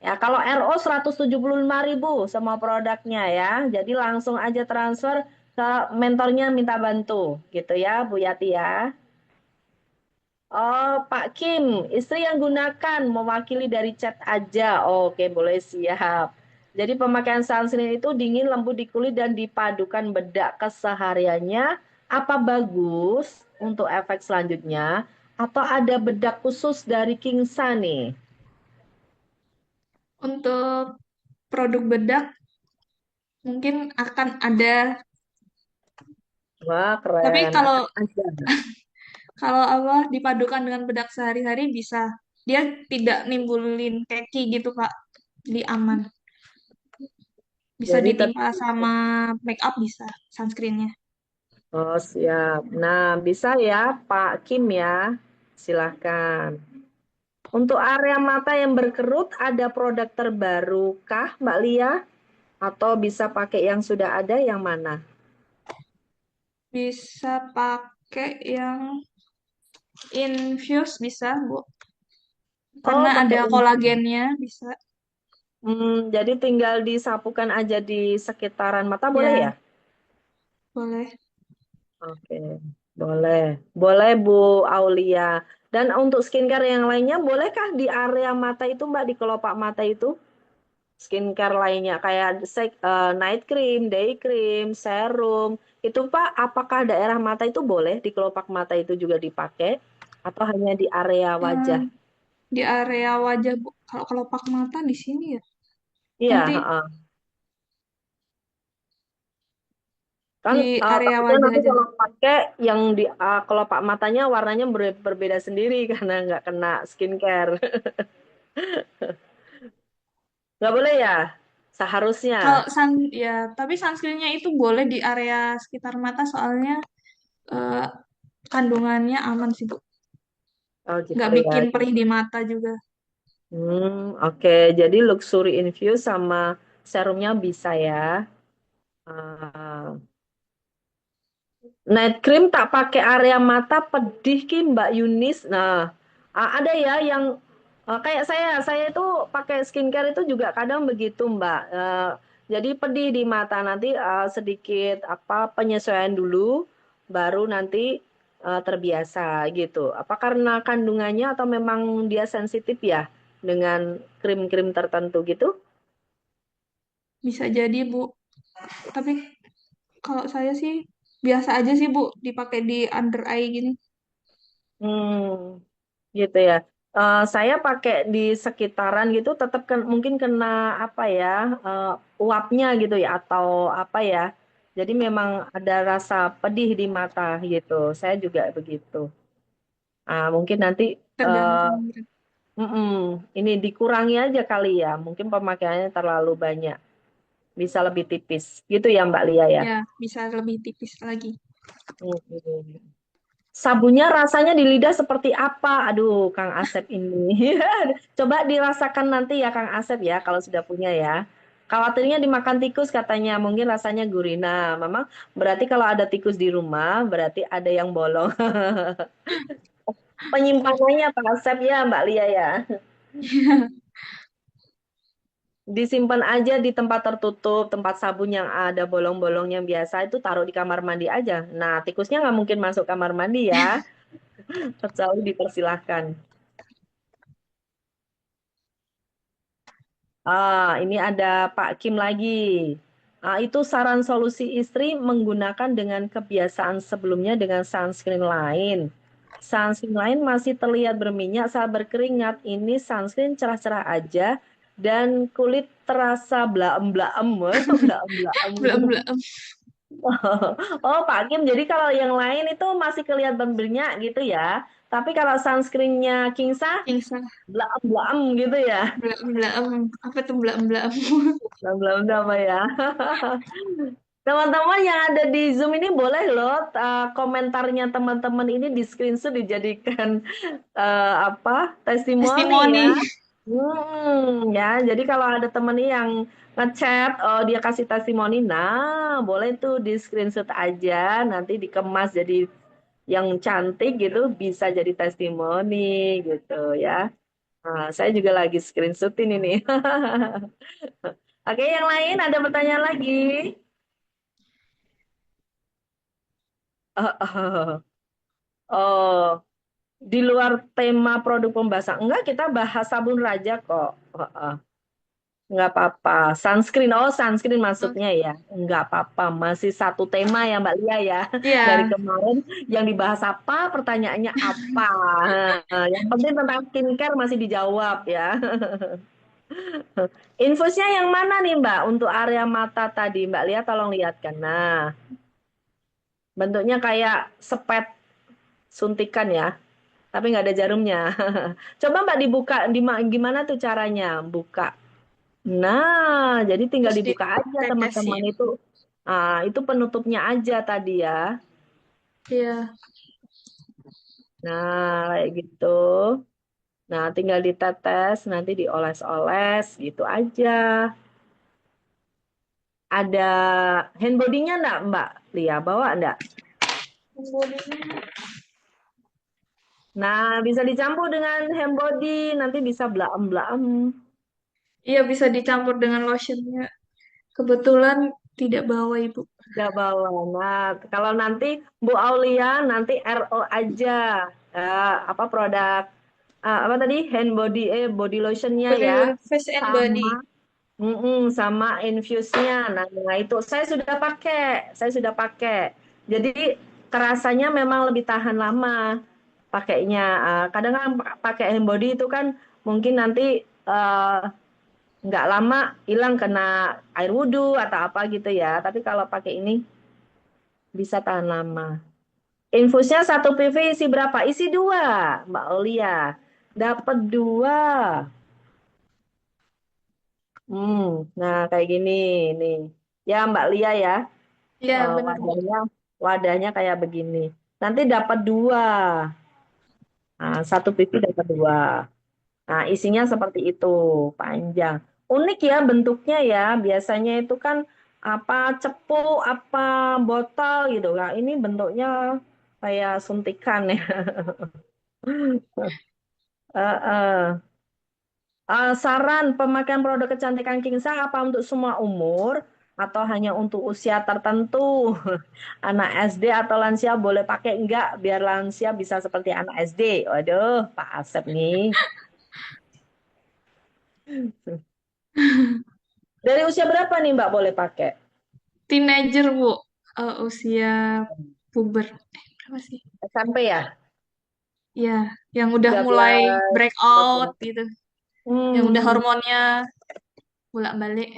Ya, kalau RO 175.000 semua produknya ya, jadi langsung aja transfer ke mentornya minta bantu, gitu ya Bu Yati ya. Oh, Pak Kim, istri yang gunakan mewakili dari chat aja. Oke, boleh siap. Jadi pemakaian sunscreen itu dingin, lembut di kulit dan dipadukan bedak kesehariannya. Apa bagus untuk efek selanjutnya? Atau ada bedak khusus dari Kingsa nih? untuk produk bedak mungkin akan ada, Wah, tapi keren. kalau Akan aja. kalau Allah dipadukan dengan bedak sehari-hari bisa, dia tidak nimbulin keki gitu, Kak. Jadi aman. Bisa Jadi ditimpa sama make up bisa sunscreennya. oh, siap. Nah, bisa ya, Pak Kim ya. Silahkan. Untuk area mata yang berkerut, ada produk terbaru kah, Mbak Lia? Atau bisa pakai yang sudah ada yang mana? Bisa pakai yang infuse bisa, Bu. Oh, Karena pakai ada infus. kolagennya bisa. Jadi tinggal disapukan aja di sekitaran mata boleh ya? Ya, boleh. Oke, boleh. Boleh Bu Aulia. Dan untuk skincare yang lainnya, bolehkah di area mata itu Mbak, di kelopak mata itu? Skincare lainnya kayak night cream, day cream, serum. Itu Pak, apakah daerah mata itu boleh di kelopak mata itu juga dipakai? Atau hanya di area Eh, wajah? di area wajah, Bu. Kalau kelopak mata di sini ya. Iya, Nanti heeh. Kan di area takutnya wajah nanti aja. kalau pakai yang di kelopak matanya warnanya berbeda sendiri karena nggak kena skincare. Nggak boleh ya? Seharusnya. Kalau ya, tapi sunscreennya itu boleh di area sekitar mata soalnya eh, kandungannya aman sih, Bu. Oh gitu Nggak ya. bikin perih di mata juga. Oke. Jadi Luxury Infuse sama serumnya bisa ya. Ah, night cream tak pakai area mata pedih ki Mbak Yunis. Nah, ada ya yang kayak saya itu pakai skincare itu juga kadang begitu Mbak. Jadi pedih di mata nanti sedikit apa penyesuaian dulu, baru nanti terbiasa gitu. Apa karena kandungannya atau memang dia sensitif ya dengan krim-krim tertentu gitu? Bisa jadi, Bu. Tapi kalau saya sih biasa aja sih, Bu, dipakai di under eye gini. Hmm. Gitu ya. Saya pakai di sekitaran gitu tetap mungkin kena apa ya uapnya gitu ya atau apa ya. Jadi memang ada rasa pedih di mata gitu. Saya juga begitu. Mungkin nanti eh, Tergantung. ini dikurangi aja kali ya. Mungkin pemakaiannya terlalu banyak. Bisa lebih tipis. Gitu ya Mbak Lia ya. Ya, bisa lebih tipis lagi. Mm-mm. Sabunnya rasanya di lidah seperti apa? Aduh, Kang Asep ini. Coba dirasakan nanti ya Kang Asep ya kalau sudah punya ya. Khawatirnya dimakan tikus katanya, mungkin rasanya gurih. Nah, memang berarti kalau ada tikus di rumah, berarti ada yang bolong. Penyimpanannya Pak Asep ya, Mbak Lia ya. Disimpan aja di tempat tertutup, tempat sabun yang ada bolong-bolong yang biasa itu taruh di kamar mandi aja. Nah, tikusnya nggak mungkin masuk kamar mandi ya, kecuali dipersilahkan. Ini ada Pak Kim lagi. Itu saran solusi istri menggunakan dengan kebiasaan sebelumnya dengan sunscreen lain. Sunscreen lain masih terlihat berminyak saat berkeringat. Ini sunscreen cerah-cerah aja dan kulit terasa blaem-blaem. Blaem-blaem. Belum-belum. Oh, Pak Kim, jadi kalau yang lain itu masih kelihatan berminyak gitu ya. Tapi kalau sunscreennya Kingsa, Pingsan. blaem-blaem gitu ya. Belum-belum. Apa tuh belum-belum? Blaem-blaem apa ya? Teman-teman yang ada di Zoom ini boleh loh komentarnya teman-teman ini di screenshot dijadikan apa testimoni Testimoni. ya. Ya, jadi kalau ada temen yang ngechat, oh dia kasih testimoni, nah boleh tuh di screenshot aja, nanti dikemas jadi yang cantik gitu, bisa jadi testimoni gitu ya. Nah, saya juga lagi screenshotin ini. Oke, yang lain ada pertanyaan lagi? Oh, di luar tema produk pembahasan. Enggak, kita bahas sabun raja kok. Enggak apa-apa. Sunscreen, oh sunscreen masuknya ya. Enggak apa-apa. Masih satu tema ya Mbak Lia ya. Dari Iya, kemarin yang dibahas apa, pertanyaannya apa. Yang penting tentang skincare masih dijawab ya. Infusnya yang mana nih Mbak? Untuk area mata tadi Mbak Lia tolong lihatkan. Nah, bentuknya kayak sepet suntikan ya. Tapi nggak ada jarumnya. Coba Mbak dibuka, gimana tuh caranya buka? Nah, jadi tinggal terus dibuka aja teman-teman ditetesin. itu. Itu penutupnya aja tadi ya. Iya. Nah, kayak gitu. Nah, tinggal ditetes, nanti dioles-oles gitu aja. Ada hand body-nya enggak, Mbak Lia? Bawa enggak? Bodinya. Nah, bisa dicampur dengan hand body, nanti bisa blaem-blaem. Iya, bisa dicampur dengan lotionnya. Kebetulan tidak bawa Ibu. Nggak bawa. Nah, kalau nanti Bu Aulia nanti RO aja. Apa produk apa tadi hand body body lotionnya ya, Face and sama body. sama infusnya. Nah, itu saya sudah pakai. Jadi kerasanya memang lebih tahan lama pakainya. Kadang kan pakai hand body itu kan mungkin nanti eh, nggak lama hilang kena air wudhu atau apa gitu ya. Tapi kalau pakai ini bisa tahan lama. Infusnya satu PV isi berapa? Isi dua, Mbak Olia. Dapat dua. Nah kayak gini nih. Ya Mbak Lia ya. Iya, benar Bu. Wadahnya kayak begini. Nanti dapat dua. Nah, satu pipi dapat dua. Nah, isinya seperti itu, panjang. Unik ya bentuknya ya. Biasanya itu kan apa cepu, apa botol gitu. Nah, ini bentuknya kayak suntikan ya. Eh, eh. Saran pemakaian produk kecantikan Kingsa apa untuk semua umur atau hanya untuk usia tertentu? Anak SD atau lansia boleh pakai enggak biar lansia bisa seperti anak SD? Waduh, Pak Asep nih. Dari usia berapa nih Mbak boleh pakai? Teenager Bu. Usia puber. Berapa sih? SMP ya? Ya, yang udah mulai 13, breakout 14. gitu. Yang udah Hmm. hormonnya bolak-balik.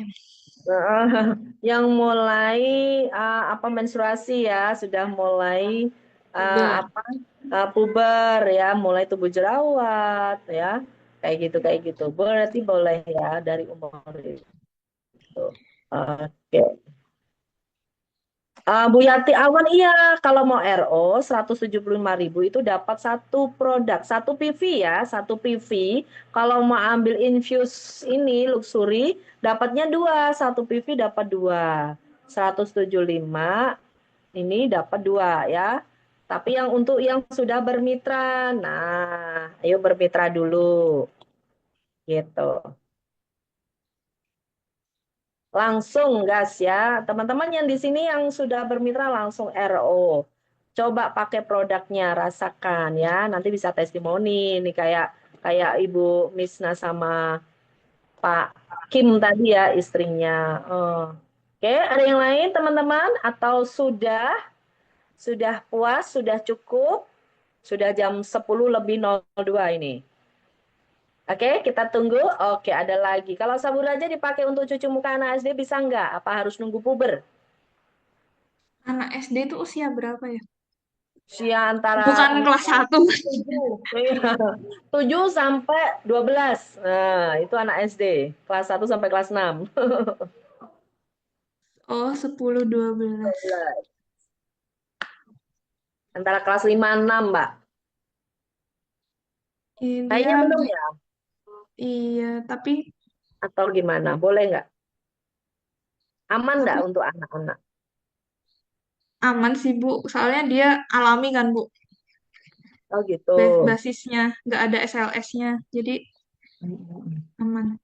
Yang mulai apa menstruasi ya, sudah mulai Puber. apa puber ya, mulai tumbuh jerawat ya, kayak gitu. Berarti boleh ya dari umur itu. Oke. Bu Yati Awan iya, kalau mau RO 175.000 itu dapat satu produk, satu PV ya, satu PV. Kalau mau ambil infuse ini luxury, dapatnya dua, satu PV dapat dua. 175 ini dapat dua ya. Tapi yang untuk yang sudah bermitra, nah, ayo bermitra dulu gitu. Langsung gas ya. Teman-teman yang di sini yang sudah bermitra langsung RO. Coba pakai produknya, rasakan ya. Nanti bisa testimoni nih kayak kayak Ibu Misna sama Pak Kim tadi ya istrinya. Oh. Oke, ada yang lain teman-teman atau sudah puas, sudah cukup? Sudah jam 10:02 ini. Oke, kita tunggu. Oke, ada lagi. Kalau sabun raja dipakai untuk cuci muka anak SD bisa nggak? Apa harus nunggu puber? Anak SD itu usia berapa ya? Usia antara Bukan kelas 1. 7, iya. 7 sampai 12. Nah, itu anak SD. Kelas 1 sampai kelas 6. Oh, 10, 12. Antara kelas 5 6, Mbak. Iya, dia Kayaknya belum ya? iya, Atau gimana? Boleh nggak? Aman nggak tapi untuk anak-anak? aman sih Bu. Soalnya dia alami kan Bu. Oh gitu. Basisnya nggak ada SLS-nya. Jadi aman.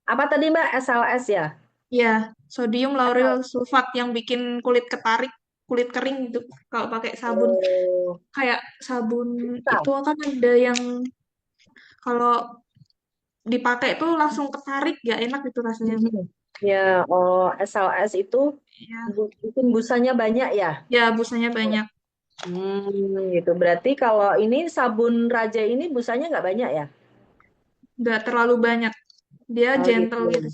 Apa tadi Mbak? SLS ya? Ya, sodium lauryl SLS. sulfat yang bikin kulit ketarik, kulit kering gitu. Kalau pakai sabun Oh, kayak sabun bisa. itu kan ada yang kalau dipakai tuh langsung ketarik, gak enak gitu rasanya. Ya, oh SLS itu Ya, bikin busanya banyak ya? ya busanya banyak, Gitu. Berarti kalau ini sabun Raja ini busanya nggak banyak ya? nggak terlalu banyak. Dia Oh gitu. gentle gitu.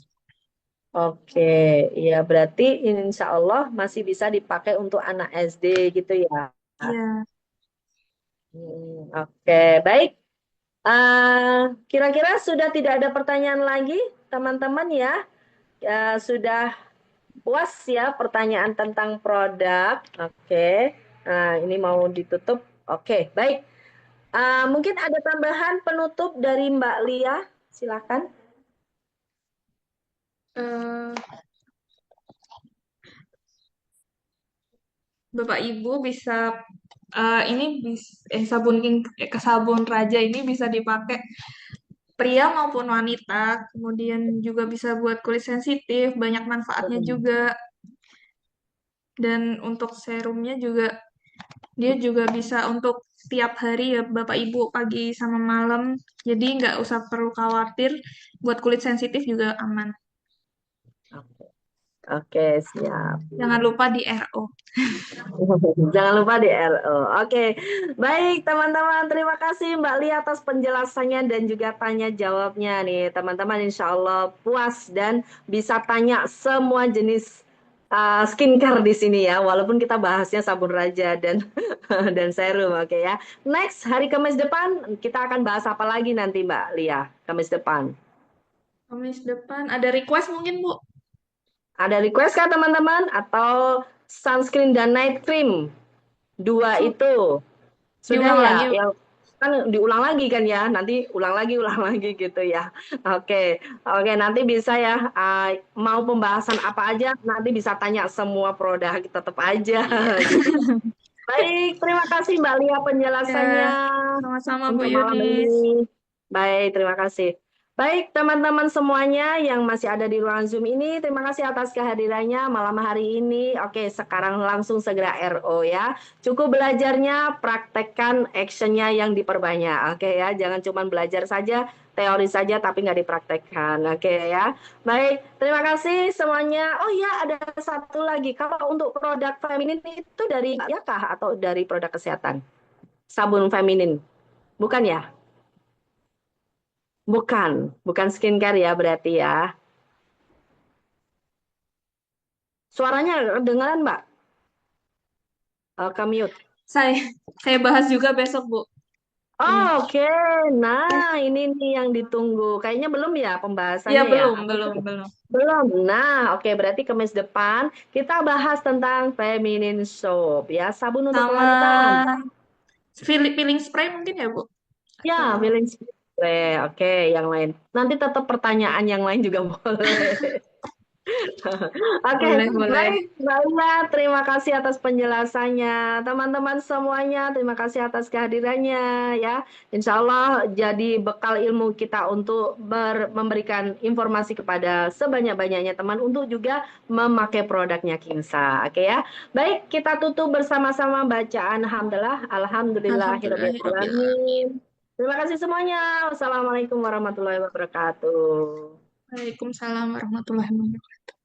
Oke, ya berarti insya Allah masih bisa dipakai untuk anak SD gitu ya. Iya. Oke, baik. Kira-kira sudah tidak ada pertanyaan lagi, teman-teman ya. Sudah puas ya pertanyaan tentang produk. Oke, nah ini mau ditutup. Oke, baik. Mungkin ada tambahan penutup dari Mbak Lia, silakan. Eh, Bapak Ibu bisa sabun Raja ini bisa dipakai pria maupun wanita, kemudian juga bisa buat kulit sensitif, banyak manfaatnya Hmm. juga. Dan untuk serumnya juga, dia juga bisa untuk tiap hari ya, Bapak Ibu, pagi sama malam. Jadi nggak usah perlu khawatir, buat kulit sensitif juga aman. Oke, oke, siap. Jangan lupa di RO. Jangan lupa di RO. Oke, baik teman-teman. Terima kasih Mbak Lia atas penjelasannya dan juga tanya jawabnya nih. Teman-teman insya Allah puas dan bisa tanya semua jenis skincare di sini ya. Walaupun kita bahasnya sabun raja dan dan serum, oke ya. Next hari Kamis depan kita akan bahas apa lagi nanti Mbak Lia? Kamis depan. Kamis depan ada request mungkin, Bu? Ada request kah teman-teman? Atau sunscreen dan night cream? Dua So, itu. Sudah diulang ya, lagi. yang kan diulang lagi kan ya, nanti ulang lagi gitu ya. Oke, oke nanti bisa ya. Mau pembahasan apa aja, nanti bisa tanya semua produk tetap aja Iya. gitu. Baik, terima kasih Mbak Lia penjelasannya Ya, sama-sama Bu untuk malam Yunis. ini. Baik, terima kasih. Baik, teman-teman semuanya yang masih ada di ruang Zoom ini, terima kasih atas kehadirannya malam hari ini. Oke, sekarang langsung segera RO ya. Cukup belajarnya, praktekkan actionnya yang diperbanyak. Oke ya, jangan cuma belajar saja, teori saja tapi nggak dipraktekkan. Oke ya. Baik, terima kasih semuanya. Oh ya, ada satu lagi. Kalau untuk produk feminin itu dari Mbak Lia kah atau dari produk kesehatan? Sabun feminin. Bukan ya? Bukan. Bukan skincare ya berarti ya. Suaranya kedengaran, Mbak? Mute. Saya saya bahas juga besok, Bu. Oh, Ini. oke. Nah, ini nih yang ditunggu. Kayaknya belum ya Ya, pembahasannya ya? belum, Apa belum, sudah? belum. Belum. Nah, oke. Berarti Kamis depan kita bahas tentang feminine soap ya. Sabun untuk Sama kewanitaan. peeling spray mungkin ya, Bu? Ya, Atau feeling spray. Oke, yang lain. Nanti tetap pertanyaan yang lain juga boleh. Oke, boleh, boleh. baik, Mbak Lina, terima kasih atas penjelasannya. Teman-teman semuanya, terima kasih atas kehadirannya ya. Insya Allah jadi bekal ilmu kita untuk memberikan informasi kepada sebanyak-banyaknya teman untuk juga memakai produknya Kinsa. Oke ya. Baik, kita tutup bersama-sama bacaan Alhamdulillah. Alhamdulillahirabbil Alhamdulillahirobbilalamin. Terima kasih semuanya. Wassalamualaikum warahmatullahi wabarakatuh. Waalaikumsalam warahmatullahi wabarakatuh.